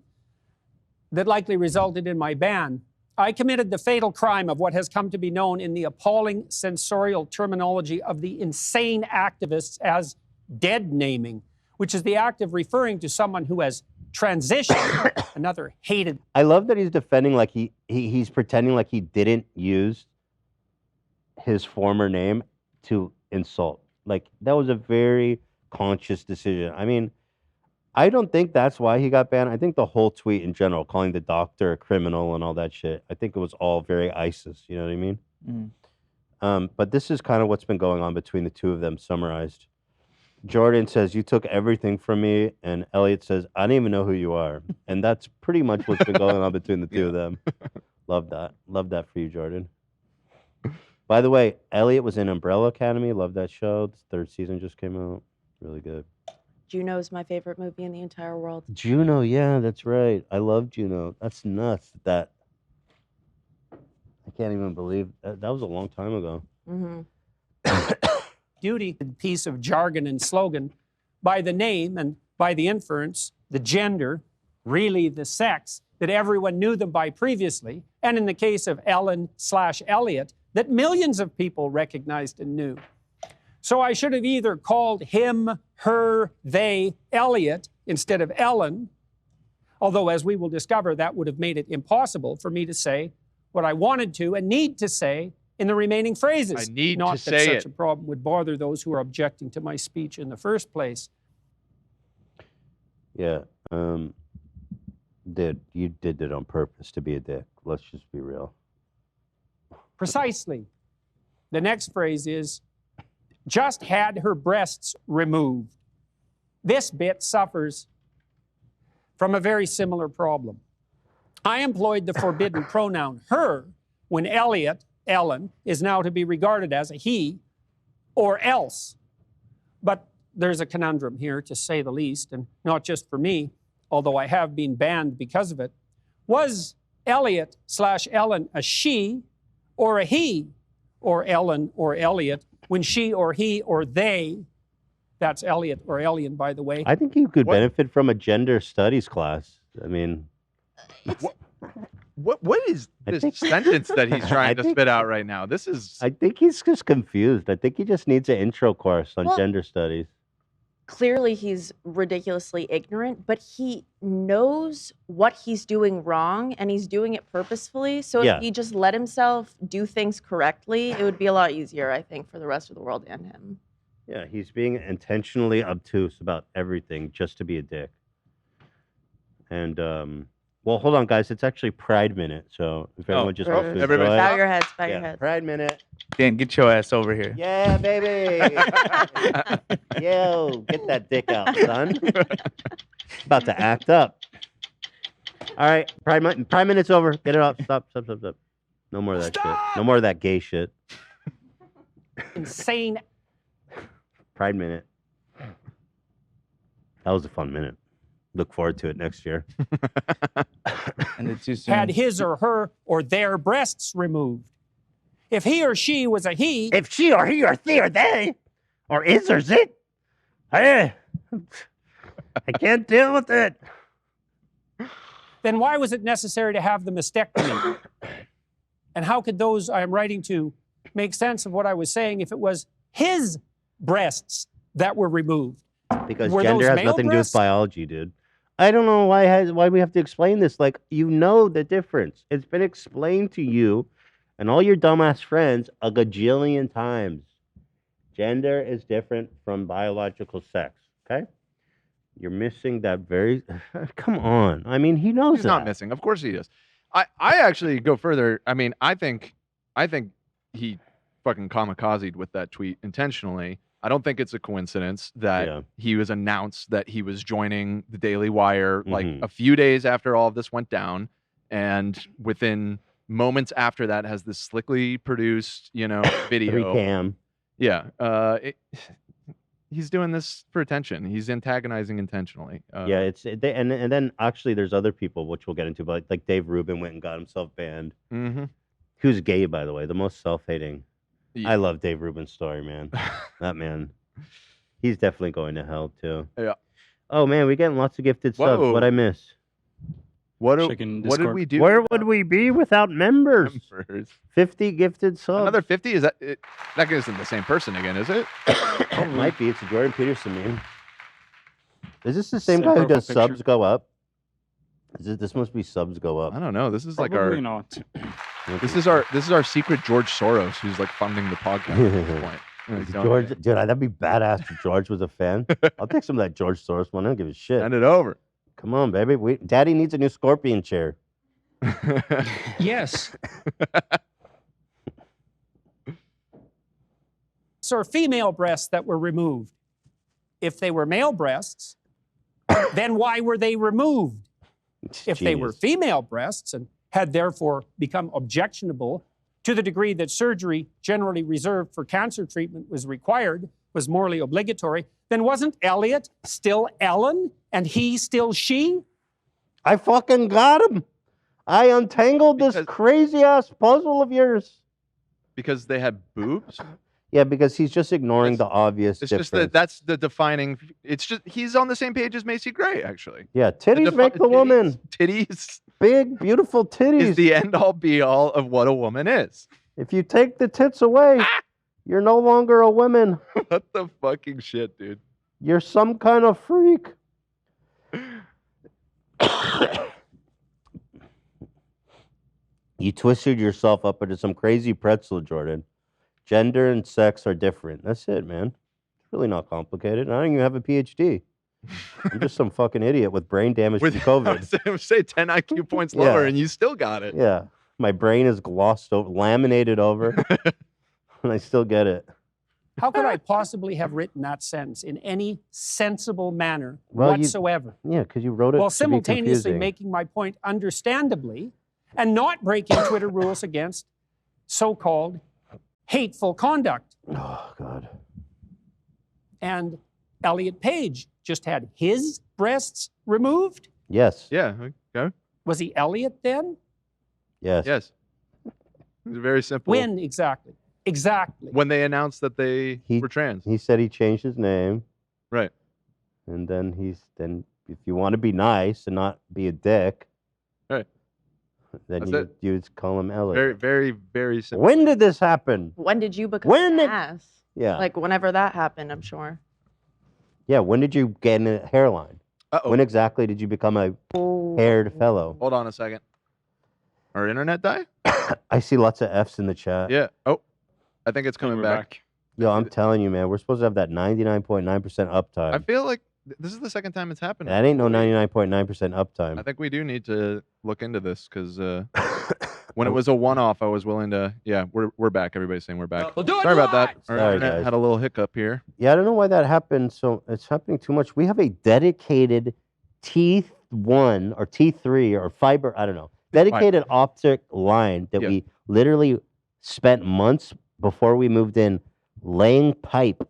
that likely resulted in my ban. I committed the fatal crime of what has come to be known in the appalling sensorial terminology of the insane activists as dead naming, which is the act of referring to someone who has transitioned, another hated. I love that he's defending like he's pretending like he didn't use his former name to insult. Like, that was a very conscious decision. I mean, I don't think that's why he got banned. I think the whole tweet in general, calling the doctor a criminal and all that shit, I think it was all very ISIS. You know what I mean? But this is kind of what's been going on between the two of them summarized. Jordan says, "You took everything from me," and Elliot says, "I don't even know who you are." And that's pretty much what's been going on between the two of them. Love that. Love that for you, Jordan. By the way, Elliot was in Umbrella Academy. Love that show. The 3rd season just came out. Really good. Juno is my favorite movie in the entire world. Juno, yeah, that's right. I love Juno. That's nuts. I can't even believe that was a long time ago. Duty, piece of jargon and slogan, by the name and by the inference, the gender, really the sex, that everyone knew them by previously, and in the case of Ellen/Elliot, that millions of people recognized and knew. So I should have either called him, her, they, Elliot, instead of Ellen, although, as we will discover, that would have made it impossible for me to say what I wanted to and need to say in the remaining phrases. I need Not to that say such it. a problem would bother those who are objecting to my speech in the first place. Yeah. Dude, you did it on purpose to be a dick. Let's just be real. Precisely. The next phrase is, just had her breasts removed. This bit suffers from a very similar problem. I employed the forbidden pronoun her when Ellen, is now to be regarded as a he or else. But there's a conundrum here, to say the least, and not just for me, although I have been banned because of it. Was Elliot/Ellen a she or a he, or Ellen or Elliot, when she or he or they, that's Elliot or Elian, by the way. I think you could benefit from a gender studies class. I mean, what is this sentence that he's trying to spit out right now? This is. I think he's just confused. I think he just needs an intro course on gender studies. Clearly, he's ridiculously ignorant, but he knows what he's doing wrong, and he's doing it purposefully. So if he just let himself do things correctly, it would be a lot easier, I think, for the rest of the world and him. Yeah, he's being intentionally obtuse about everything just to be a dick. And well, hold on, guys. It's actually Pride Minute, so if everyone just wants to everybody bow your heads, bow your heads. Pride Minute. Dan, get your ass over here. Yeah, baby. Yo, get that dick out, son. About to act up. All right, Pride Minute's over. Get it off. Stop. No more of that shit. No more of that gay shit. Insane. Pride Minute. That was a fun minute. Look forward to it next year. And it's too soon. Had his or her or their breasts removed. If he or she was a he. If she or he or they or they, or is or zit, I can't deal with it. Then why was it necessary to have the mastectomy? And how could those I am writing to make sense of what I was saying if it was his breasts that were removed? Because Were gender those has male nothing to do with breasts? biology, dude. I don't know why we have to explain this. Like, you know the difference. It's been explained to you and all your dumbass friends a gajillion times. Gender is different from biological sex, okay? You're missing that very... Come on. I mean, he knows He's that. not missing. Of course he is. I actually go further. I mean, I think he fucking kamikazed with that tweet intentionally. I don't think it's a coincidence that he was announced that he was joining the Daily Wire like a few days after all of this went down, and within moments after that has this slickly produced, video. 3cam. Yeah, he's doing this for attention. He's antagonizing intentionally. Yeah, and then actually there's other people which we'll get into, but like Dave Rubin went and got himself banned. Mm-hmm. Who's gay, by the way, the most self-hating. Yeah. I love Dave Rubin's story, man. That man, he's definitely going to hell too. Yeah. Oh man, we're getting lots of gifted subs. Whoa. What'd I miss? What did we do? Where would we be without members? 50 gifted subs. Another 50? Is that isn't the same person again, is it? It might be. It's a Jordan Peterson meme. Is this the same guy who does subs go up? This must be subs go up. I don't know. This is Probably like not. this is our secret George Soros who's like funding the podcast at this point. George, dude, that'd be badass if George was a fan. I'll take some of that George Soros one. I don't give a shit. Send it over. Come on, baby. Daddy needs a new scorpion chair. Yes. Or female breasts that were removed. If they were male breasts, then why were they removed? If they were female breasts and had therefore become objectionable to the degree that surgery generally reserved for cancer treatment was required, was morally obligatory, then wasn't Elliot still Ellen and he still she? I fucking got him. I untangled this crazy ass puzzle of yours. Because they had boobs? Yeah, because he's just ignoring the obvious It's difference. just that's the defining. It's just he's on the same page as Macy Gray, actually. Yeah, titties make the woman. Titties. Big, beautiful titties. Is the end all be all of what a woman is. If you take the tits away, you're no longer a woman. What the fucking shit, dude? You're some kind of freak. You twisted yourself up into some crazy pretzel, Jordan. Gender and sex are different. That's it, man. It's really not complicated. I don't even have a PhD. I'm just some fucking idiot with brain damage from COVID. I would say 10 IQ points lower, Yeah. and you still got it. Yeah, my brain is glossed over, laminated over, and I still get it. How could I possibly have written that sentence in any sensible manner Well, whatsoever? Yeah, because you wrote it while to be simultaneously confusing. making my point understandably and not breaking Twitter rules against so-called hateful conduct. Oh, God. And Elliot Page just had his breasts removed. Yes. Yeah. Okay. Was he Elliot then? Yes. Yes. It's very simple. When exactly? Exactly. When they announced that they were trans. He said he changed his name. Right. And then if you want to be nice and not be a dick, right, then That's you would call him Elliot. Very, very, very simple. When did this happen? When did you become an ass? Yeah. Like whenever that happened, I'm sure. Yeah, when did you get a hairline? Uh-oh. When exactly did you become a haired fellow? Hold on a second. Our internet die? I see lots of F's in the chat. Yeah. Oh, I think it's coming back. Yo, I'm telling you, man, we're supposed to have that 99.9% uptime. I feel like this is the second time it's happened. That ain't no 99.9% uptime. I think we do need to look into this because when it was a one-off, I was willing to. Yeah, we're back. Everybody's saying we're back. We'll do it Sorry about that. live! Our Sorry, internet guys. had a little hiccup here. Yeah, I don't know why that happened. So it's happening too much. We have a dedicated T1 or T3 or fiber, I don't know, dedicated optic line that we literally spent months before we moved in laying pipe.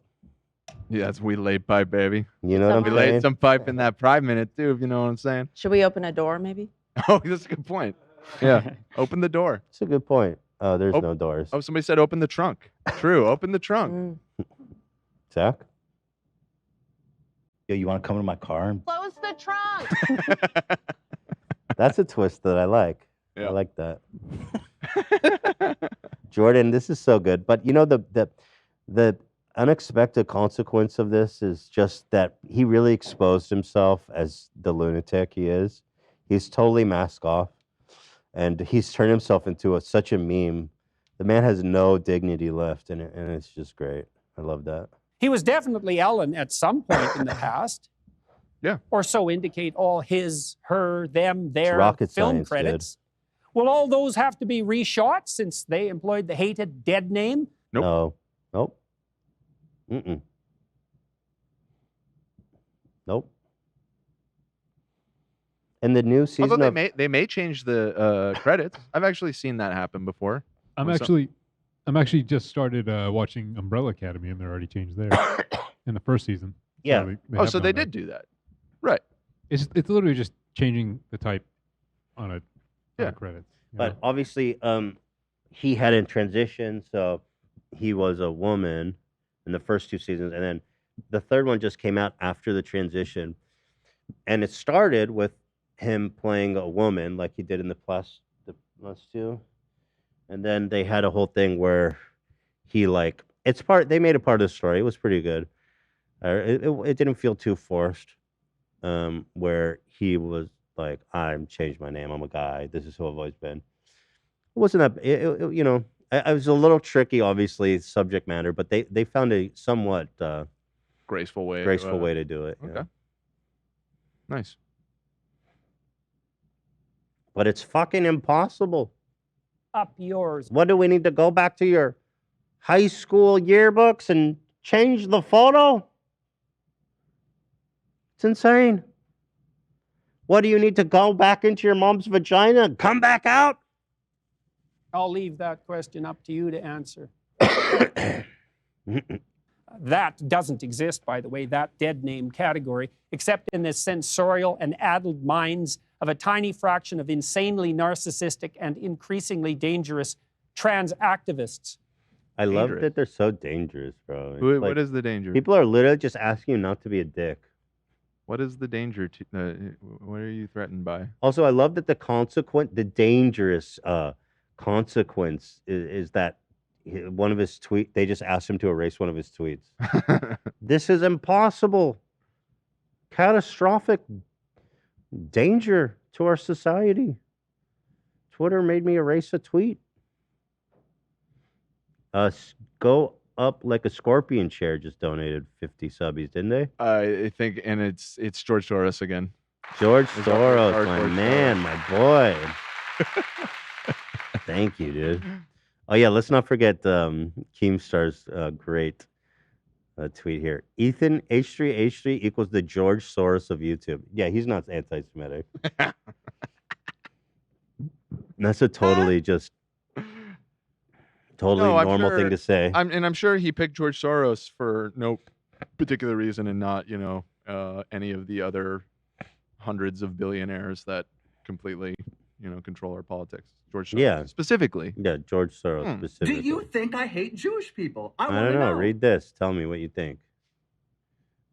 Yeah, we laid pipe, baby. You know what I'm We saying? laid some pipe in that Pride Minute too, if you know what I'm saying. Should we open a door, maybe? Oh, that's a good point. Yeah, open the door. That's a good point. Oh, there's no doors. Oh, somebody said open the trunk. True, open the trunk. Zach? Yo, you want to come to my car? And Close the trunk. That's a twist that I like. Yeah. I like that. Jordan, this is so good. But you know, the unexpected consequence of this is just that he really exposed himself as the lunatic he is. He's totally masked off. And he's turned himself into such a meme. The man has no dignity left, and it's just great. I love that. He was definitely Ellen at some point in the past. Yeah. Or so indicate all his, her, them, their rocket film science, credits. Will all those have to be reshot since they employed the hated dead name? Nope. No. Nope. Mm-mm. Nope. And the new season Although of they may change the credits. I've actually seen that happen before. I'm actually just started watching Umbrella Academy, and they're already changed there in the first season. Yeah. Oh, so they did do that. Right. It's literally just changing the type on a credits. you But know? obviously, he had in transition, so he was a woman in the first two seasons, and then the third one just came out after the transition, and it started with him playing a woman like he did in the last two, and then they had a whole thing where he they made it part of the story. It was pretty good. It didn't feel too forced, where he was like, "I'm changed my name. I'm a guy. This is who I've always been." It wasn't that, you know. I was a little tricky, obviously, subject matter, but they found a somewhat graceful way to do it. Okay. Yeah. Nice. But it's fucking impossible. Up yours. What do we need to go back to your high school yearbooks and change the photo? It's insane. What do you need to go back into your mom's vagina and come back out? I'll leave that question up to you to answer. That doesn't exist, by the way, that dead name category, except in the sensorial and addled minds of a tiny fraction of insanely narcissistic and increasingly dangerous trans activists. I love that they're so dangerous, bro. It's What is the danger? People are literally just asking you not to be a dick. What is the danger? What are you threatened by? Also, I love that the dangerous consequence is that one of his they just asked him to erase one of his tweets. This is impossible. Catastrophic danger to our society. Twitter made me erase a tweet. Go Up Like a Scorpion Chair just donated 50 subbies, didn't they? I think, and it's George Soros again. George It's Soros, our my George man, Soros. my boy. Thank you, dude. Oh yeah, let's not forget Keemstar's great tweet here. Ethan H3H3 equals the George Soros of YouTube. Yeah, he's not anti-Semitic. That's a totally normal thing to say. I'm sure he picked George Soros for no particular reason and not, any of the other hundreds of billionaires that completely, control our politics. George Soros, Yeah. specifically. Yeah, George Soros specifically. Do you think I hate Jewish people? I I want don't to know. know. Read this. Tell me what you think.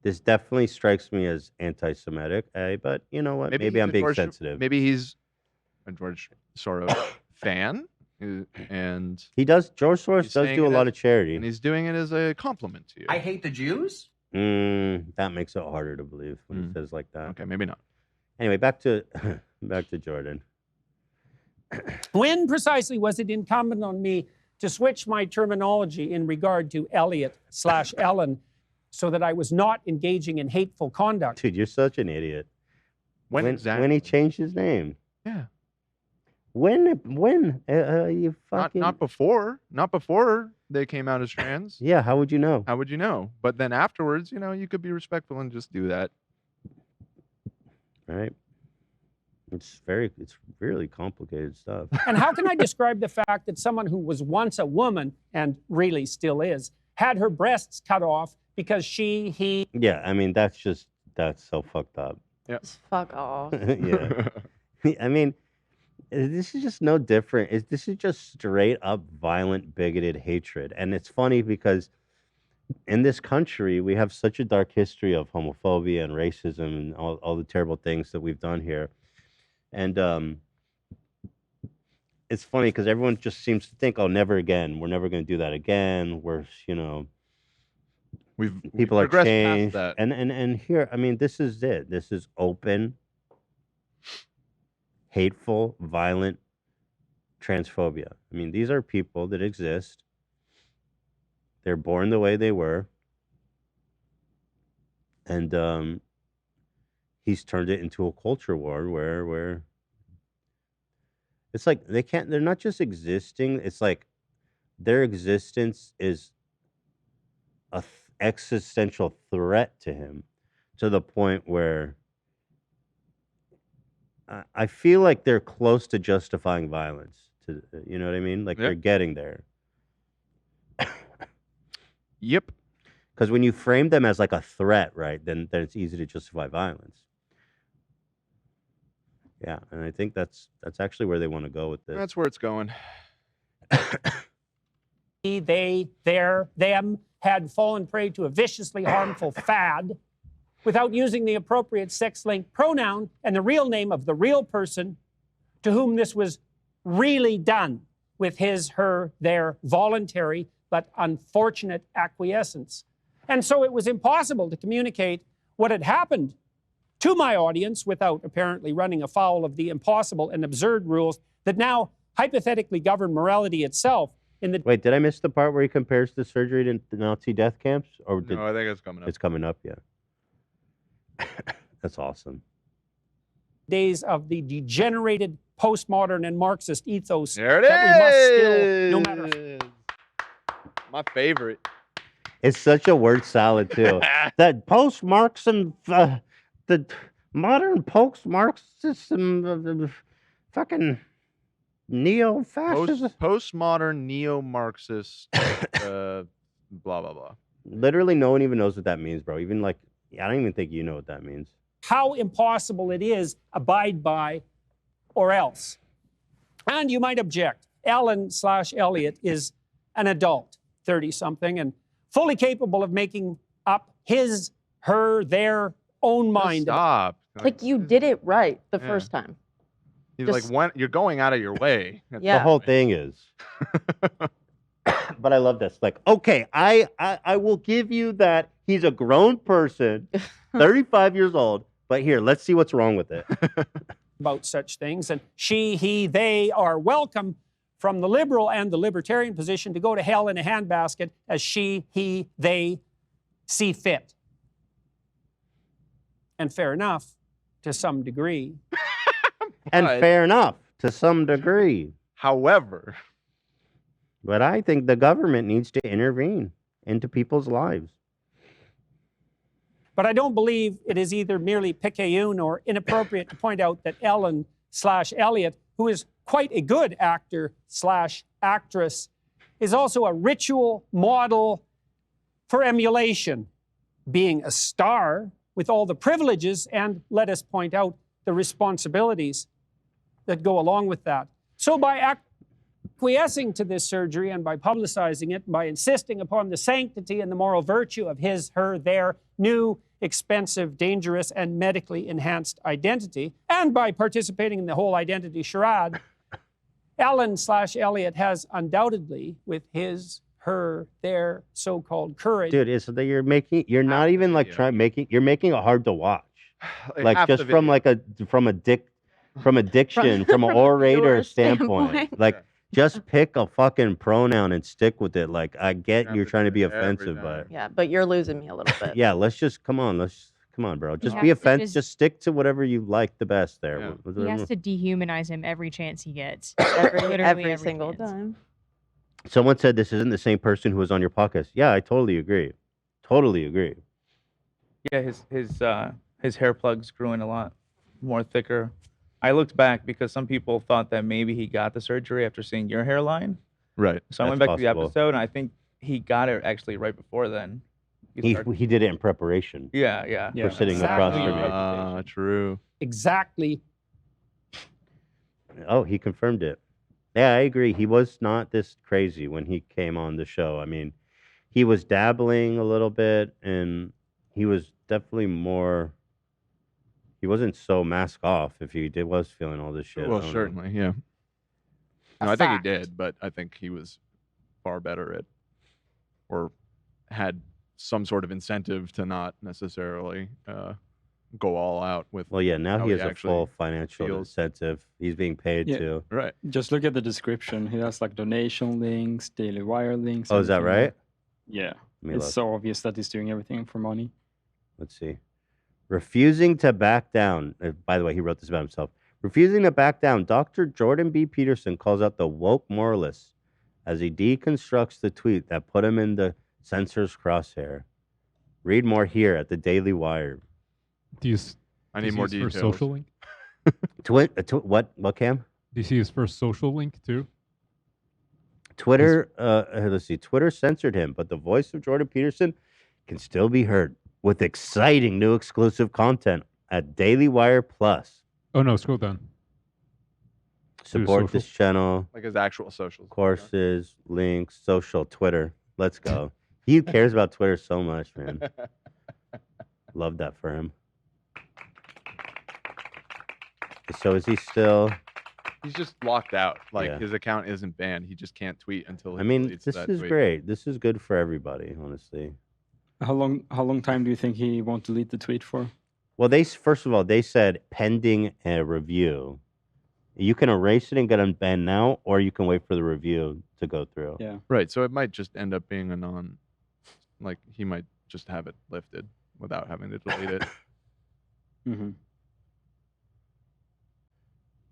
This definitely strikes me as anti-Semitic, but you know what? Maybe he's I'm a being sensitive. Maybe he's a George Soros fan, and George Soros he's does saying do a it lot as- of charity. and he's doing it as a compliment to you. I hate the Jews? That makes it harder to believe when he says like that. Okay, maybe not. Anyway, back to Jordan. When precisely was it incumbent on me to switch my terminology in regard to Elliot/Ellen so that I was not engaging in hateful conduct? Dude, you're such an idiot. When when he changed his name? Yeah. When you fucking Not before they came out as trans. Yeah, how would you know? How would you know? But then afterwards, you could be respectful and just do that. Right. It's really complicated stuff. And how can I describe the fact that someone who was once a woman, and really still is, had her breasts cut off because he... Yeah, I mean that's so fucked up. Yeah. Fuck off. Yeah. I mean, this is just no different. This is just straight up violent, bigoted hatred. And it's funny because in this country, we have such a dark history of homophobia and racism and all the terrible things that we've done here. And it's funny because everyone just seems to think, oh, never again. We're never going to do that again. People are progressed past changed. that. And here, I mean, this is it. This is open, hateful, violent transphobia. I mean, these are people that exist. They're born the way they were. And he's turned it into a culture war where it's like they're not just existing. It's like their existence is a existential threat to him, to the point where I feel like they're close to justifying violence. You know what I mean? Like they're getting there. Yep. Because when you frame them as like a threat, right, then it's easy to justify violence. Yeah, and I think that's actually where they want to go with this. That's where it's going. Them had fallen prey to a viciously harmful fad without using the appropriate sex-linked pronoun and the real name of the real person to whom this was really done with his, her, their voluntary but unfortunate acquiescence. And so it was impossible to communicate what had happened to my audience without apparently running afoul of the impossible and absurd rules that now hypothetically govern morality itself. Wait, did I miss the part where he compares the surgery to the Nazi death camps? No, I think it's coming up. It's coming up, yeah. That's awesome. Days of the degenerated postmodern and Marxist ethos There it that we must still, is. no matter. My favorite. It's such a word salad too. That post-Marxism, the modern post-Marxism, fucking neo-fascism. Postmodern neo-Marxist, blah blah blah. Literally, no one even knows what that means, bro. Even like, I don't even think you know what that means. How impossible it is, abide by or else. And you might object. Ellen/Elliot is an adult, 30-something, and fully capable of making up his, her, their own mind. Stop. Like you did it right the first time. He's Just- like, when you're going out of your way. That's Yeah. The whole thing is. But I love this. Like, okay, I will give you that he's a grown person, 35 years old, but here, let's see what's wrong with it. About such things, and she, he, they are welcome from the liberal and the libertarian position to go to hell in a handbasket as she, he, they see fit. And fair enough to some degree. And fair enough to some degree. However, but I think the government needs to intervene into people's lives. But I don't believe it is either merely picayune or inappropriate to point out that Ellen/Elliot, who is quite a good actor/actress, is also a ritual model for emulation, being a star with all the privileges and, let us point out, the responsibilities that go along with that. So by acquiescing to this surgery and by publicizing it, by insisting upon the sanctity and the moral virtue of his, her, their new, expensive, dangerous, and medically enhanced identity, and by participating in the whole identity charade, Ellen/Elliot has undoubtedly, with his, her, their so-called courage. Dude, it's that you're making, you're not even like you're making it hard to watch. Like just from addiction, from an orator standpoint. Like just pick a fucking pronoun and stick with it. Like I get you're trying to be offensive, but Yeah, but you're losing me a little bit. yeah, come on, bro. Just He be has to offensive. just- Just stick to whatever you like the best there. He has to dehumanize him every chance he gets. Every Literally single chance. time. Someone said this isn't the same person who was on your podcast. Yeah, I totally agree. Totally agree. Yeah, his hair plugs grew in a lot more thicker. I looked back because some people thought that maybe he got the surgery after seeing your hairline. Right. So I went back to the episode, and I think he got it actually right before then. He did it in preparation. Yeah. For sitting across from me. True. Exactly. Oh, he confirmed it. Yeah, I agree. He was not this crazy when he came on the show. I mean, he was dabbling a little bit, and he was definitely more. He wasn't so mask off if he was feeling all this shit. Well, I don't know. certainly, yeah. No, I think he did, but I think he was far better at, or had some sort of incentive to not necessarily go all out with. Well, yeah, now how he has a actually full financial feels. incentive. He's being paid to. Right. Just look at the description. He has like donation links, Daily Wire links. Oh, is that everything. right? Yeah. me It's look. so obvious that he's doing everything for money. Let's see. Refusing to back down. By the way, he wrote this about himself. Refusing to back down, Dr. Jordan B. Peterson calls out the woke moralists as he deconstructs the tweet that put him in the censor's crosshair. Read more here at the Daily Wire. I need more see his first details. social link? What, Cam? Do you see his first social link too? Twitter, let's see. Twitter censored him, but the voice of Jordan Peterson can still be heard with exciting new exclusive content at Daily Wire Plus. Oh no, scroll down. Support social? this channel. Like his actual socials. Courses, links, social, Twitter. Let's go. He cares about Twitter so much, man. Love that for him. So is he still? He's just locked out. Like Yeah. his account isn't banned. He just can't tweet until he I mean, deletes this that is tweet. great. This is good for everybody, honestly. How long time do you think he won't delete the tweet for? Well, first of all, they said pending a review. You can erase it and get unbanned now, or you can wait for the review to go through. Yeah. Right. So it might just end up being like he might just have it lifted without having to delete it. Mm-hmm.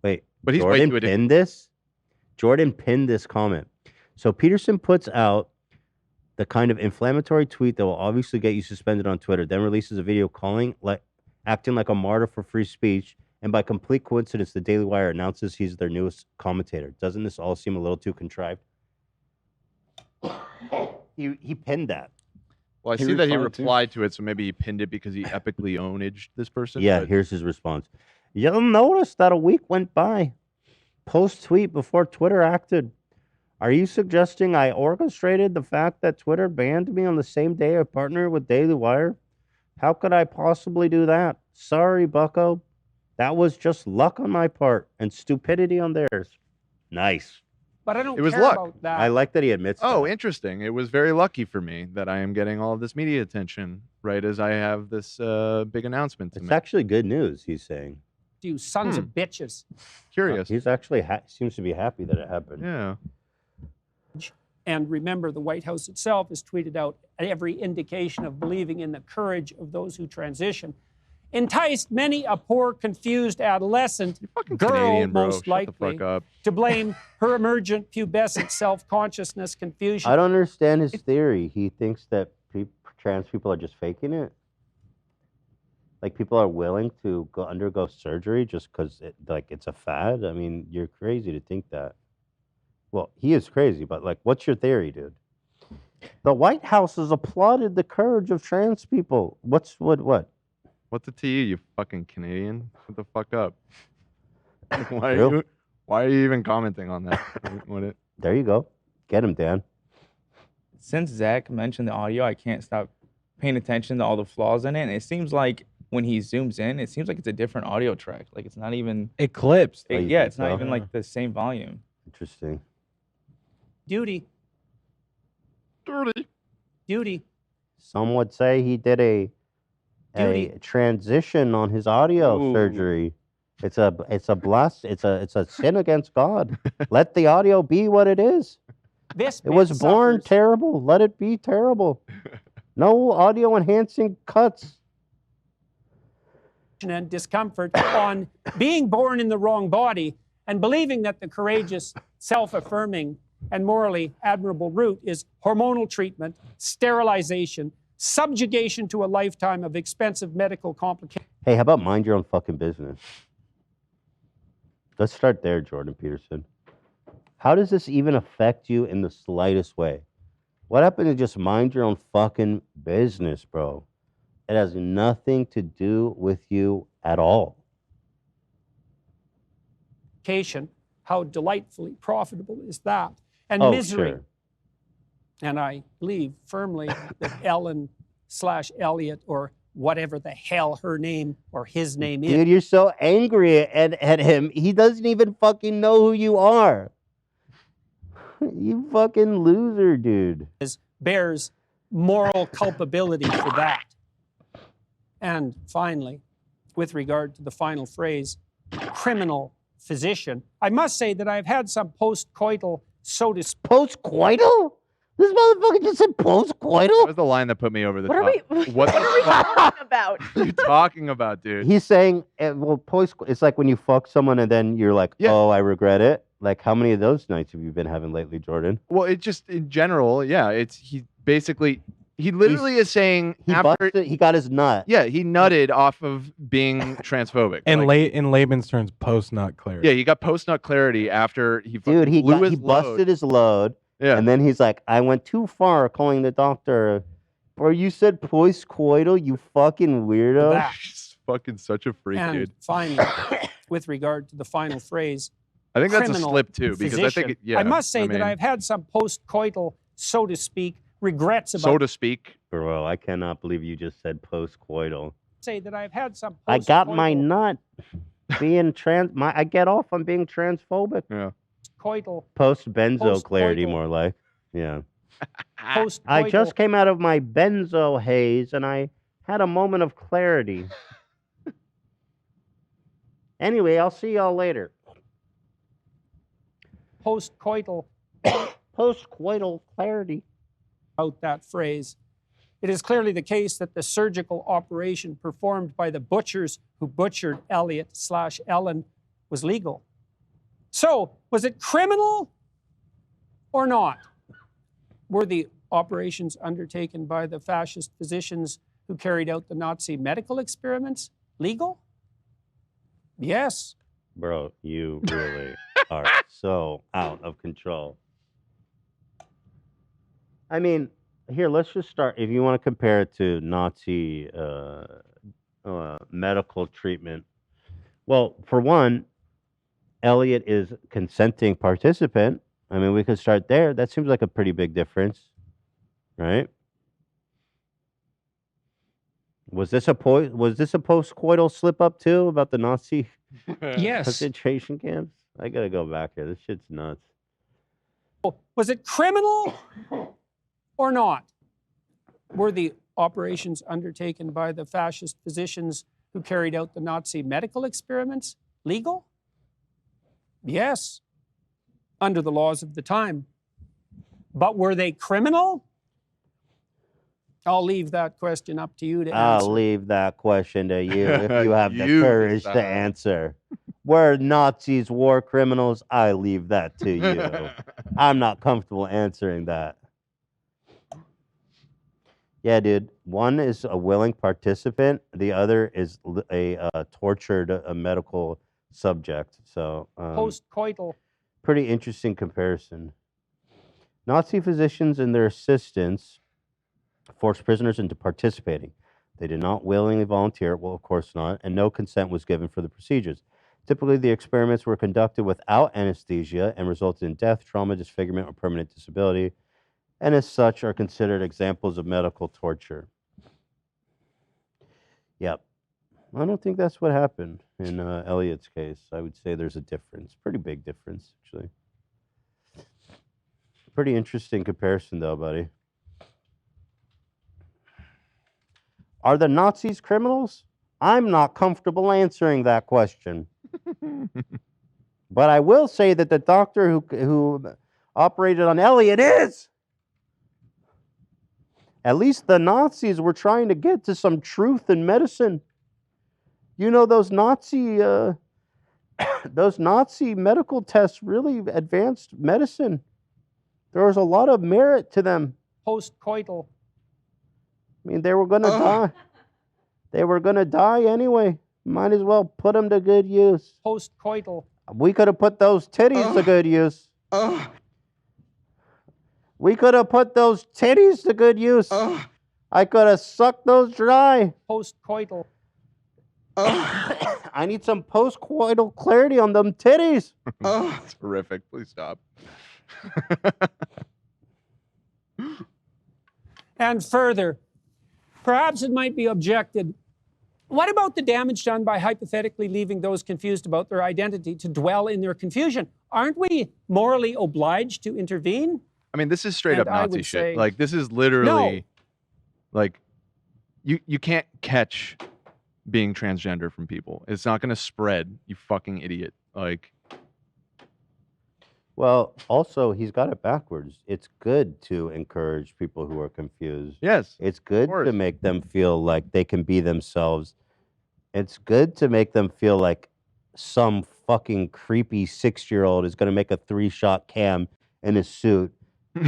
Wait, But he's way Jordan too addicted. pinned this? Jordan pinned this comment. So Peterson puts out the kind of inflammatory tweet that will obviously get you suspended on Twitter, then releases a video acting like a martyr for free speech, and by complete coincidence, the Daily Wire announces he's their newest commentator. Doesn't this all seem a little too contrived? He pinned that. Well, I He see that he replied too. replied to it, so maybe he pinned it because he epically ownaged this person. Yeah, but- here's his response. You'll notice that a week went by. Post-tweet before Twitter acted. Are you suggesting I orchestrated the fact that Twitter banned me on the same day I partnered with Daily Wire? How could I possibly do that? Sorry, bucko. That was just luck on my part and stupidity on theirs. Nice. But I don't It was care luck. about that. I like that he admits Oh, that. interesting. It was very lucky for me that I am getting all of this media attention right as I have this big announcement to It's make. actually good news, he's saying. you sons of bitches. Curious. He's actually seems to be happy that it happened. Yeah. And remember, the White House itself has tweeted out every indication of believing in the courage of those who transition. Enticed many a poor, confused adolescent, girl Canadian, bro. most Shut the likely, fuck up. to blame her emergent pubescent self-consciousness confusion. I don't understand his theory. He thinks that trans people are just faking it. Like people are willing to undergo surgery just because it's a fad. I mean, you're crazy to think that. Well, he is crazy, but like, what's your theory, dude? The White House has applauded the courage of trans people. What? What's it to you, you fucking Canadian? Shut the fuck up. Why Real? are you even commenting on that? There you go. Get him, Dan. Since Zach mentioned the audio, I can't stop paying attention to all the flaws in it. And it seems like when he zooms in, it seems like it's a different audio track. Like it's not even it clips. Yeah, it's not even like the same volume. Interesting. Duty. Duty. Some would say he did a transition on his audio surgery. It's a sin against God. Let the audio be what it is. This it was born terrible. Let it be terrible. No audio enhancing cuts. And discomfort on being born in the wrong body and believing that the courageous, self-affirming, and morally admirable route is hormonal treatment, sterilization, subjugation to a lifetime of expensive medical complications. Hey, how about mind your own fucking business? Let's start there, Jordan Peterson. How does this even affect you in the slightest way? What happened to just mind your own fucking business, bro? It has nothing to do with you at all. How delightfully profitable is that? And Oh, misery. sure. And I believe firmly that Ellen/Elliot, or whatever the hell her name or his name is. Dude, you're so angry at him. He doesn't even fucking know who you are. You fucking loser, dude. Bears moral culpability for that. And finally, with regard to the final phrase, criminal physician, I must say that I've had some post-coital, so to speak. Post-coital? This motherfucker just said post-coital? That was the line that put me over the top. What are we talking about? What are you talking about, dude? He's saying, it's like when you fuck someone and then you're like, oh, I regret it. Like, how many of those nights have you been having lately, Jordan? Well, it just, in general, yeah, he literally is saying he got his nut. Yeah, he nutted off of being transphobic. And in layman's terms, post-nut clarity. Yeah, he got post-nut clarity after he Dude, he blew his busted his load. Yeah. And then he's like, I went too far calling the doctor. Bro, you said post-coital, you fucking weirdo. He's fucking such a freak, And dude. finally, with regard to the final phrase, I think that's a criminal slip too, because I think, physician, I must say that I've had some post-coital, so to speak, regrets about. so to speak. Bro, I cannot believe you just said post-coital. Say that I've had some. I got my nut being I get off on being transphobic. Yeah. Coital. Post-benzo clarity, more like. Yeah. Post-coital. I just came out of my benzo haze and I had a moment of clarity. Anyway, I'll see y'all later. Post-coital. Post-coital clarity. Out that phrase. It is clearly the case that the surgical operation performed by the butchers who butchered Elliot/Ellen was legal. So, was it criminal or not? Were the operations undertaken by the fascist physicians who carried out the Nazi medical experiments legal? Yes. Bro, you really are so out of control. I mean, here, let's just start. If you want to compare it to Nazi medical treatment, well, for one, Elliot is consenting participant. I mean, we could start there. That seems like a pretty big difference, right? Was this a post-coital slip up too about the Nazi Yes. concentration camps? I gotta go back here. This shit's nuts. Was it criminal or not? Were the operations undertaken by the fascist physicians who carried out the Nazi medical experiments legal? Yes, under the laws of the time. But were they criminal? I'll leave that question up to you to answer. I'll leave that question to you if you have the You courage to decide. answer. Were Nazis war criminals? I leave that to you. I'm not comfortable answering that. Yeah, dude. One is a willing participant. The other is a tortured medical subject. So Postcoital. pretty interesting comparison. Nazi physicians and their assistants forced prisoners into participating. They did not willingly volunteer, well, of course not, and no consent was given for the procedures. Typically, the experiments were conducted without anesthesia and resulted in death, trauma, disfigurement, or permanent disability, and as such are considered examples of medical torture. Yep. I don't think that's what happened in Elliot's case. I would say there's a difference, pretty big difference, actually. Pretty interesting comparison, though, buddy. Are the Nazis criminals? I'm not comfortable answering that question. But I will say that the doctor who operated on Elliot is. At least the Nazis were trying to get to some truth in medicine. You know, those Nazi medical tests really advanced medicine. There was a lot of merit to them. Postcoital. I mean, they were going to die. They were going to die anyway. Might as well put them to good use. Postcoital. We could have put those titties to good use. We could have put those titties to good use. I could have sucked those dry. Postcoital. I need some postcoital clarity on them titties. That's horrific. Please stop. And further, perhaps it might be objected, what about the damage done by hypothetically leaving those confused about their identity to dwell in their confusion? Aren't we morally obliged to intervene? I mean, this is straight up And I Nazi would shit. say- Like, this is literally, like, you can't catch being transgender from people. It's not going to spread, you fucking idiot. Like, Well, also, he's got it backwards. It's good to encourage people who are confused. yes. It's good to make them feel like they can be themselves. It's good to make them feel like some fucking creepy 6-year-old is going to make a 3-shot cam in a suit,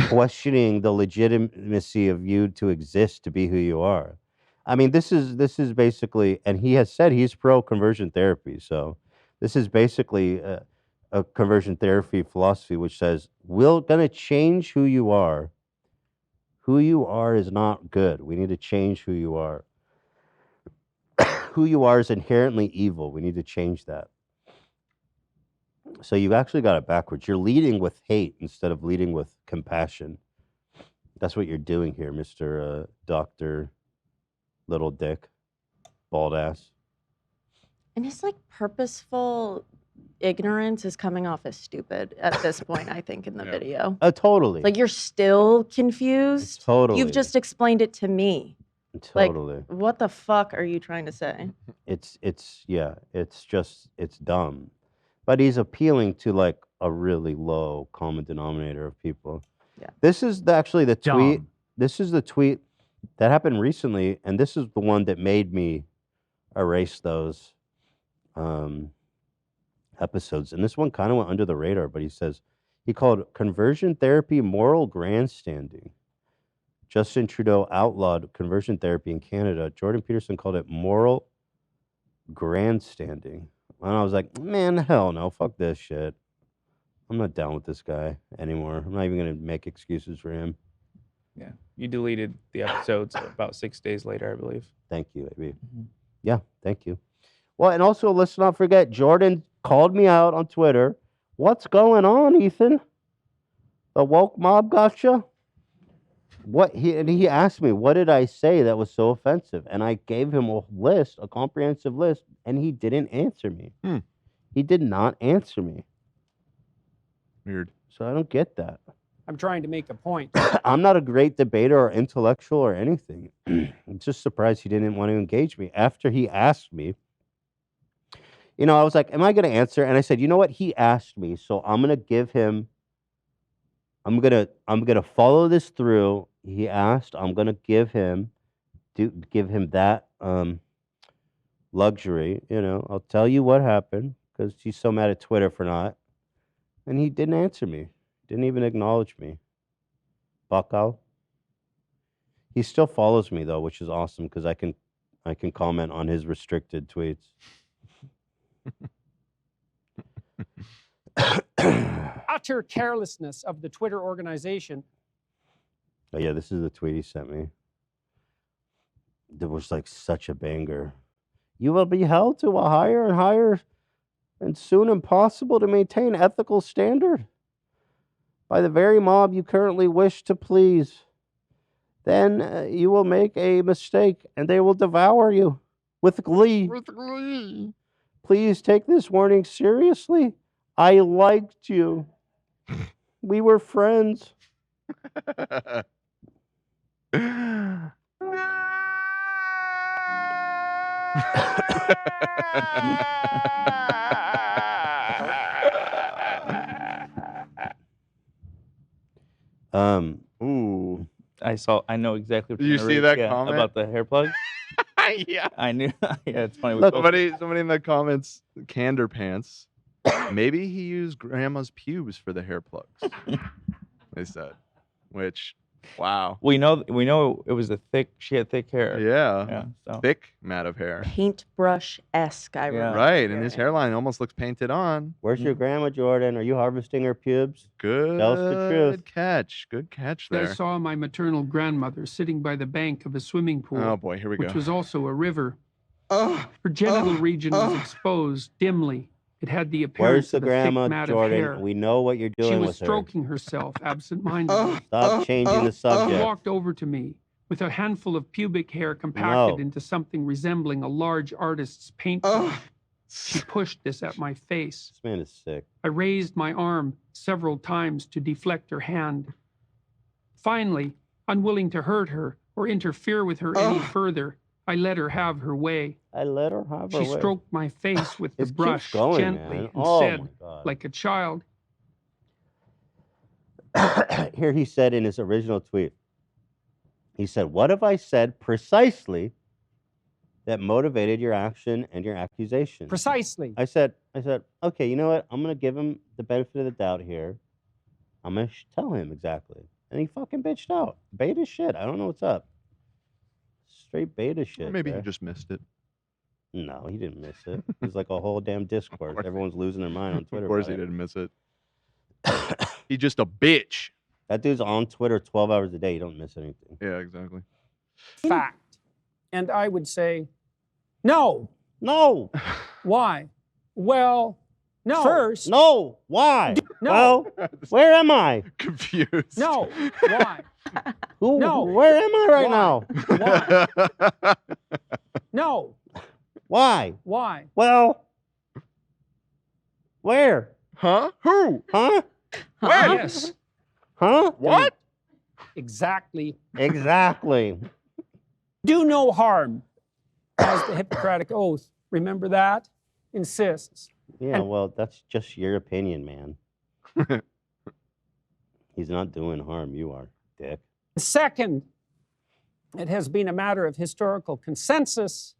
questioning the legitimacy of you to exist, to be who you are. I mean, this is basically, and he has said he's pro conversion therapy. So this is basically a conversion therapy philosophy, which says we're going to change who you are. Who you are is not good. We need to change who you are. Who you are is inherently evil. We need to change that. So you actually got it backwards. You're leading with hate instead of leading with compassion. That's what you're doing here, Mr. Dr. Little Dick, bald ass. And his like purposeful ignorance is coming off as stupid at this point, I think, in the video. Totally. Like, you're still confused. Totally. You've just explained it to me. Totally. Like, what the fuck are you trying to say? It's dumb. But he's appealing to like a really low common denominator of people. Yeah. This is actually the tweet. Dumb. This is the tweet that happened recently, and this is the one that made me erase those episodes. And this one kind of went under the radar, but he called conversion therapy moral grandstanding. Justin Trudeau outlawed conversion therapy in Canada. Jordan Peterson called it moral grandstanding. And I was like, man, hell no, fuck this shit. I'm not down with this guy anymore. I'm not even going to make excuses for him. Yeah. You deleted the episodes about 6 days later, I believe. Thank you, AB. Yeah, thank you. Well, and also, let's not forget, Jordan called me out on Twitter. What's going on, Ethan? The woke mob gotcha? He asked me, what did I say that was so offensive? And I gave him a comprehensive list, and he didn't answer me. He did not answer me. Weird. So I don't get that. I'm trying to make a point. I'm not a great debater or intellectual or anything. I'm just surprised he didn't want to engage me. After he asked me, you know, I was like, am I going to answer? And I said, you know what? He asked me, so I'm going to give him, I'm going to follow this through. He asked, I'm going to give him that luxury, you know. I'll tell you what happened because he's so mad at Twitter for not. And he didn't answer me. Didn't even acknowledge me. Bucko. He still follows me though, which is awesome because I can comment on his restricted tweets. Utter carelessness of the Twitter organization. Oh yeah, this is the tweet he sent me. There was like such a banger. You will be held to a higher and higher and soon impossible to maintain ethical standard by the very mob you currently wish to please. Then you will make a mistake and they will devour you with glee. With glee. Please take this warning seriously. I liked you. We were friends. Ooh. I know exactly what Did you're you gonna see read. that Yeah, comment? about the hair plug? Yeah. I knew. Yeah, it's funny. We Look, both- Somebody in the comments, Candor Pants. Maybe he used grandma's pubes for the hair plugs. They said, which, wow. we know it was she had thick hair. Yeah. Yeah. So Thick mat of hair. Paintbrush-esque, I remember. Right, and his hairline almost looks painted on. Where's your grandma, Jordan? Are you harvesting her pubes? Good Tell us the truth. catch. Good catch I there. saw my maternal grandmother sitting by the bank of a swimming pool, Oh boy, here we go. which was also a river. Her genital region was exposed dimly. It had the Where's appearance the of a thick grandma, mat of Jordan? hair. We know what you're doing She was with her. stroking herself absent-mindedly. Stop changing the She subject. walked over to me with a handful of pubic hair compacted No. into something resembling a large artist's paintbrush. She pushed this at my face. This man is sick. I raised my arm several times to deflect her hand. Finally, unwilling to hurt her or interfere with her any further, I let her have her way. I let her have her She way. stroked my face with the It keeps brush going, gently man. and Oh, said, my God. like a child, Here he said in his original tweet, he said, what have I said precisely that motivated your action and your accusation? precisely. I said, okay, you know what? I'm going to give him the benefit of the doubt here. I'm going to tell him exactly. And he fucking bitched out. Beta shit. I don't know what's up. Straight beta shit. Or maybe bro. he just missed it. No, he didn't miss it. It's like a whole damn discourse. Everyone's losing their mind on Twitter. Of course he about it. didn't miss it. He's just a bitch. That dude's on Twitter 12 hours a day. You don't miss anything. Yeah, exactly. Fact. And I would say, no. No. Why? Well, No. first, No. Why? No. Well, where am I? Confused. no. Why? Who? No. Where am I right Why? now? Why? No. Why? Why? Well, where? Huh? Who? Huh? Where? Yes, Huh? What? exactly. Exactly. Do no harm, as the Hippocratic Oath, remember that, insists. Yeah, well, that's just your opinion, man. He's not doing harm. You are, dick. Second, it has been a matter of historical consensus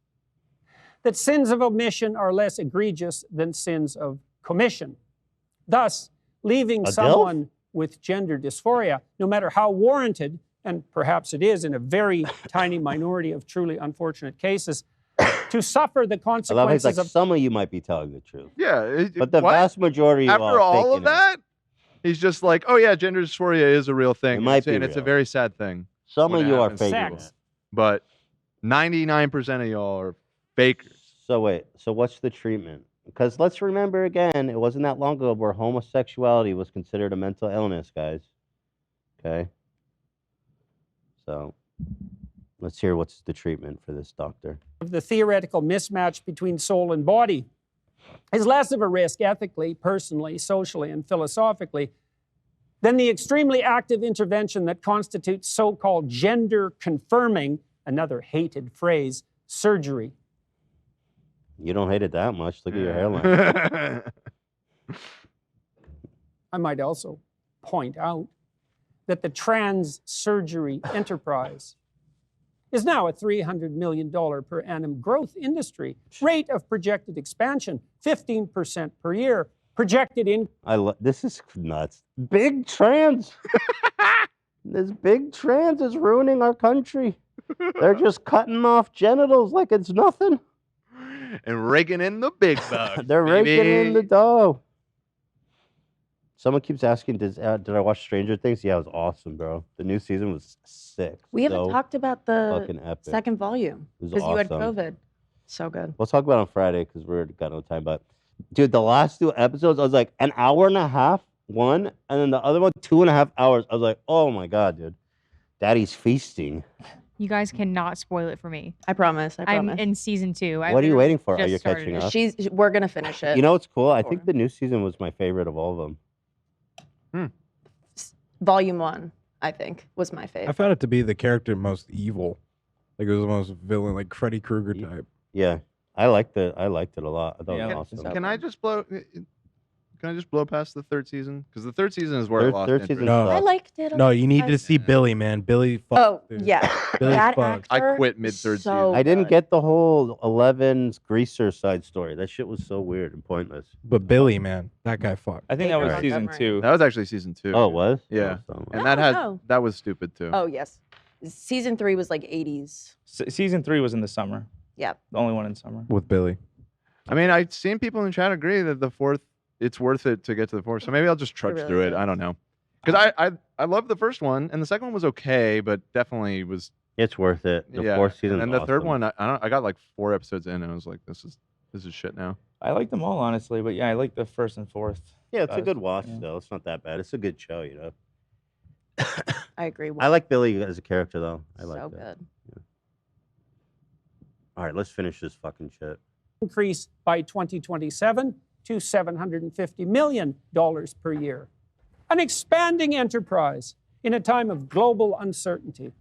that sins of omission are less egregious than sins of commission. Thus, leaving A someone with gender dysphoria, no matter how warranted, and perhaps it is in a very tiny minority of truly unfortunate cases, to suffer the I love how he's consequences like, of some of you might be telling the truth. Yeah. But the what? vast majority of you After are all faking of that, he's just like, oh yeah, gender dysphoria is a real thing. It might And be it's a real. very sad thing. Some when of it you are happens. faking Sex. it. But 99% of y'all are fakers. So wait, so what's the treatment? Because let's remember again, it wasn't that long ago where homosexuality was considered a mental illness, guys. Okay? So let's hear what's the treatment for this doctor. the theoretical mismatch between soul and body is less of a risk ethically, personally, socially, and philosophically Then the extremely active intervention that constitutes so-called gender confirming, another hated phrase, surgery. You don't hate it that much. Look at your hairline. I might also point out that the trans surgery enterprise is now a $300 million per annum growth industry. Rate of projected expansion, 15% per year. Projected in. This is nuts. Big trans. This big trans is ruining our country. They're just cutting off genitals like it's nothing. And raking in the big bucks. They're raking in the dough. Someone keeps asking, did I watch Stranger Things? Yeah, it was awesome, bro. The new season was sick. We haven't talked about the fucking epic. second volume It was because you had awesome. COVID. So good. We'll talk about it on Friday because we're got no time. But dude, the last 2 episodes, I was like an hour and a half, one, and then the other one, 2.5 hours. I was like, oh my God, dude. Daddy's feasting. You guys cannot spoil it for me. I promise. I I'm promise. in season 2. What are you waiting for? Are you catching up? We're gonna finish it. You know what's cool? I think the new season was my favorite of all of them. Volume 1, I think, was my favorite. I found it to be the character most evil. Like it was the most villain, like Freddy Krueger type. Yeah, I liked it. I liked it a lot. I thought it was awesome. Can I just blow? Can I just blow past the third season? Because the third season is where it lost third interest. season No, I liked it. No, you need to see Billy, man. Billy. Oh, dude. yeah. Billy's That fucked. actor, I quit mid-third so season. I didn't good. get the whole 11's greaser side story. That shit was so weird and pointless. But Billy, man, that guy fucked. I think that was season 2. That was actually season 2. Oh, it was? Yeah, Oh, and No, that had no. that was stupid too. Oh, yes. Season 3 was like 80s. Season 3 was in the summer. Yeah. The only one in summer. With Billy. I mean, I've seen people in chat agree that the fourth, it's worth it to get to the fourth. So maybe I'll just trudge really through it. is. I don't know, because I loved the first one, and the second one was okay, but definitely was. It's worth it. The yeah. fourth season. And the third one, I got like 4 episodes in, and I was like, this is shit now. I like them all, honestly, but yeah, I like the first and fourth. Yeah, it's a best. good watch Yeah. though. It's not that bad. It's a good show, you know. I agree. I like Billy as a character though. I like so that. good. All right, let's finish this fucking shit. Increase by 2027 to $750 million per year. An expanding enterprise in a time of global uncertainty.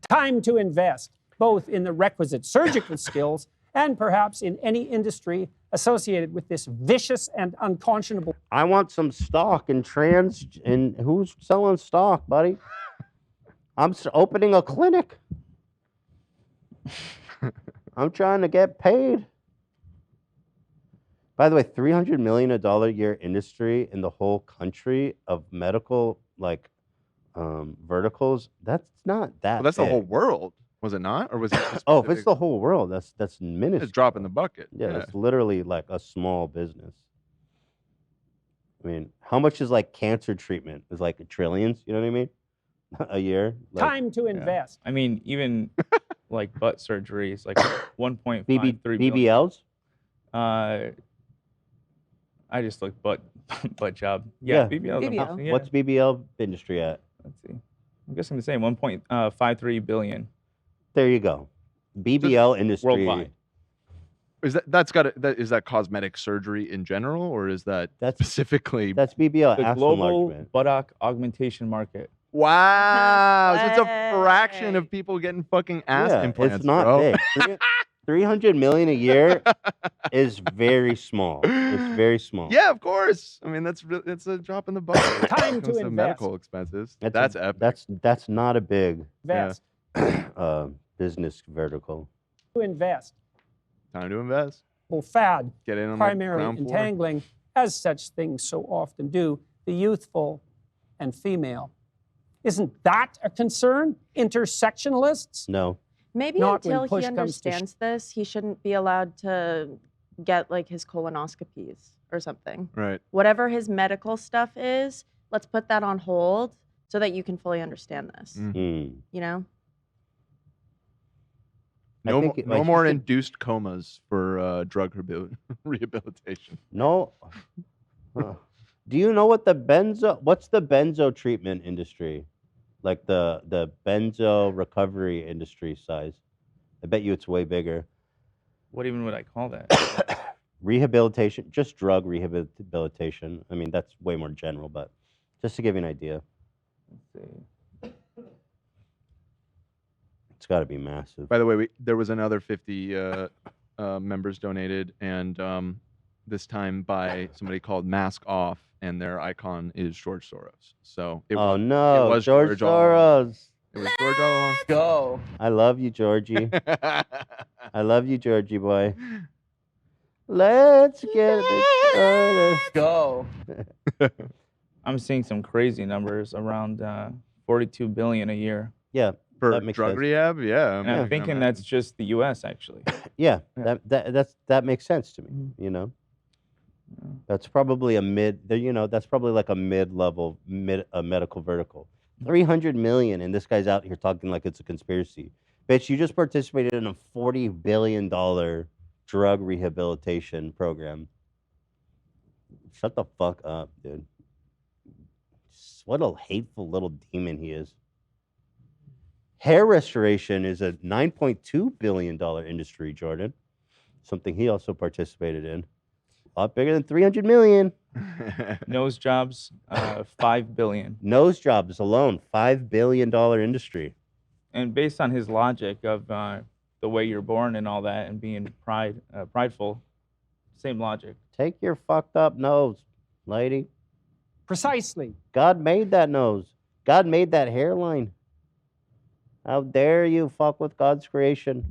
Time to invest both in the requisite surgical skills and perhaps in any industry associated with this vicious and unconscionable. I want some stock in trans. And who's selling stock, buddy? I'm opening a clinic. I'm trying to get paid. By the way, $300 million a year industry in the whole country of medical verticals. That's not that. Well, that's the big. whole world, was it not? Or was it? Just Oh, if it's specific- the whole world, that's minuscule. It's a drop in the bucket. Yeah, it's literally like a small business. I mean, how much is like cancer treatment? Is like trillions, you know what I mean? A year. Like, Time to invest. I mean, even like butt surgery is like 1.53 billion. BBLs? I just looked butt job. Yeah, BBL. BBL. Yeah. What's BBL industry at? Let's see. I'm guessing the same. 1.53 billion. There you go. BBL industry. worldwide. Is that cosmetic surgery in general, or is that That's specifically? That's BBL The ass global enlargement. buttock augmentation market. Wow, so it's a fraction Way. of people getting fucking ass Yeah, implants. it's not bro. big. 300 million a year is very small. It's very small. Yeah, of course. I mean, it's a drop in the bucket. when it Time comes to to invest. medical expenses. That's That's epic. That's not a big Invest. business vertical. To invest. Time to invest. Fad. Get in on Primarily the ground floor. entangling, as such things so often do, the youthful and female. Isn't that a concern? Intersectionalists? No. Maybe Not when until push he comes to understands this, he shouldn't be allowed to get like his colonoscopies or something. Right. Whatever his medical stuff is, let's put that on hold so that you can fully understand this. Mm. You know? I No, think, no like, more you should- induced comas for drug rehabilitation. No. Huh. Do you know what what's the benzo treatment industry? Like the benzo recovery industry size? I bet you it's way bigger. What even would I call that? Rehabilitation, just drug rehabilitation. I mean, that's way more general, but Just to give you an idea. Let's see. It's got to be massive. By the way, there was another 50 members donated, and this time by somebody called Mask Off, and their icon is George Soros. So it Oh was, no, it was George all along. Soros. It was George all along. Go. I love you, Georgie. I love you, Georgie boy. Let's get it started. Go. I'm seeing some crazy numbers around 42 billion a year. Yeah, For that makes drug sense. rehab, yeah. And I'm thinking that's just the U.S. actually. Yeah, Yeah. that makes sense to me. You know, that's probably a mid. You know, that's probably like a mid-level medical vertical. 300 million, and this guy's out here talking like it's a conspiracy. Bitch, you just participated in a $40 billion drug rehabilitation program. Shut the fuck up, dude. What a hateful little demon he is. Hair restoration is a $9.2 billion industry, Jordan. Something he also participated in. A lot bigger than 300 million. Nose jobs, 5 billion. Nose jobs alone, $5 billion industry. And based on his logic of the way you're born and all that, and being prideful, same logic. Take your fucked up nose, lady. Precisely. God made that nose. God made that hairline. How dare you fuck with God's creation?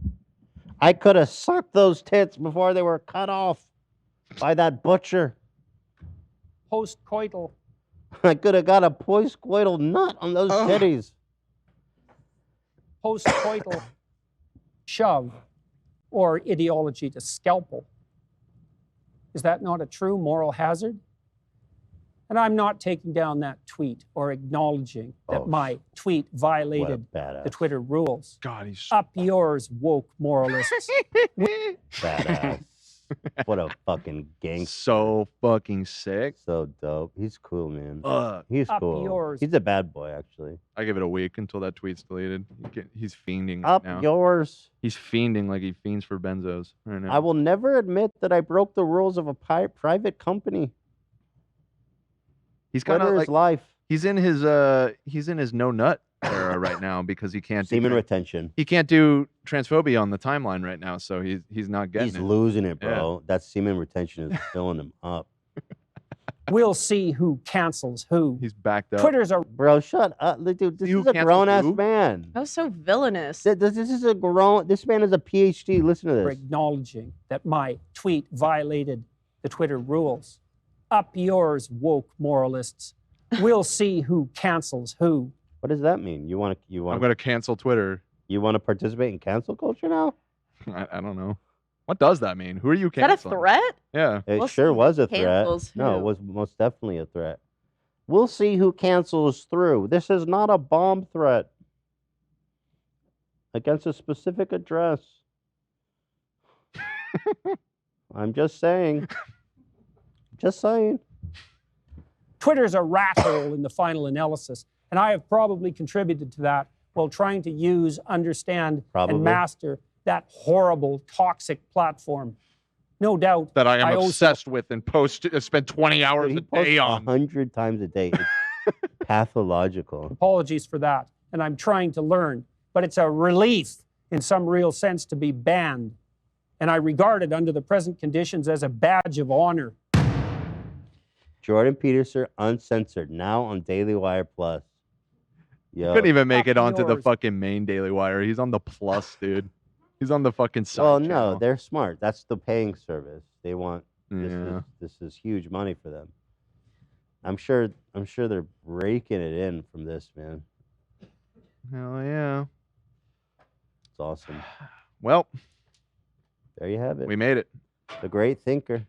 I could have sucked those tits before they were cut off by that butcher. Postcoital. I could have got a postcoital nut on those titties. Postcoital shove or ideology to scalpel. Is that not a true moral hazard? And I'm not taking down that tweet or acknowledging that my tweet violated the Twitter rules. God, he's up yours, woke moralists. Badass. What a fucking gangster. So fucking sick. So dope. He's cool, man. He's Up cool. yours. He's a bad boy, actually. I give it a week until that tweet's deleted. He's fiending right Up now. yours. He's fiending like he fiends for benzos right now. I will never admit that I broke the rules of a private company. He's kind of Twitter like is life. he's in his no nut era right now because he can't Semen retention. He can't do transphobia on the timeline right now, so he's not getting He's it. losing it, Yeah. bro. That semen retention is filling him up. We'll see who cancels who. He's backed up. Twitter's a Bro, shut up. Dude, this You is a cancel grown ass who? man. That was so villainous. This is a grown. This man is a PhD. Listen to for this. acknowledging that my tweet violated the Twitter rules. Up yours, woke moralists. We'll see who cancels who. What does that mean? You want I'm going to cancel Twitter. You want to participate in cancel culture now? I don't know. What does that mean? Who are you Is that a canceling? threat? Yeah. It We'll sure see was who a threat. cancels No, who. it was most definitely a threat. We'll see who cancels through. This is not a bomb threat against a specific address. I'm just saying. Just saying. Twitter's a rat hole in the final analysis, and I have probably contributed to that while trying to use, understand, Probably. and master that horrible, toxic platform. No doubt That I am also obsessed with and spend 20 hours He a posts day on. 100 times a day. It's pathological. apologies for that, and I'm trying to learn, but it's a relief in some real sense to be banned, and I regard it under the present conditions as a badge of honor. Jordan Peterson, uncensored, now on Daily Wire Plus. Yo. Couldn't even make Up it onto the yours. fucking main Daily Wire. He's on the plus, dude. He's on the fucking side Well, no, channel. they're smart. That's the paying service. They want Yeah. this is huge money for them. I'm sure they're raking it in from this, man. Hell yeah. It's awesome. Well, There you have it. we made it. The great thinker.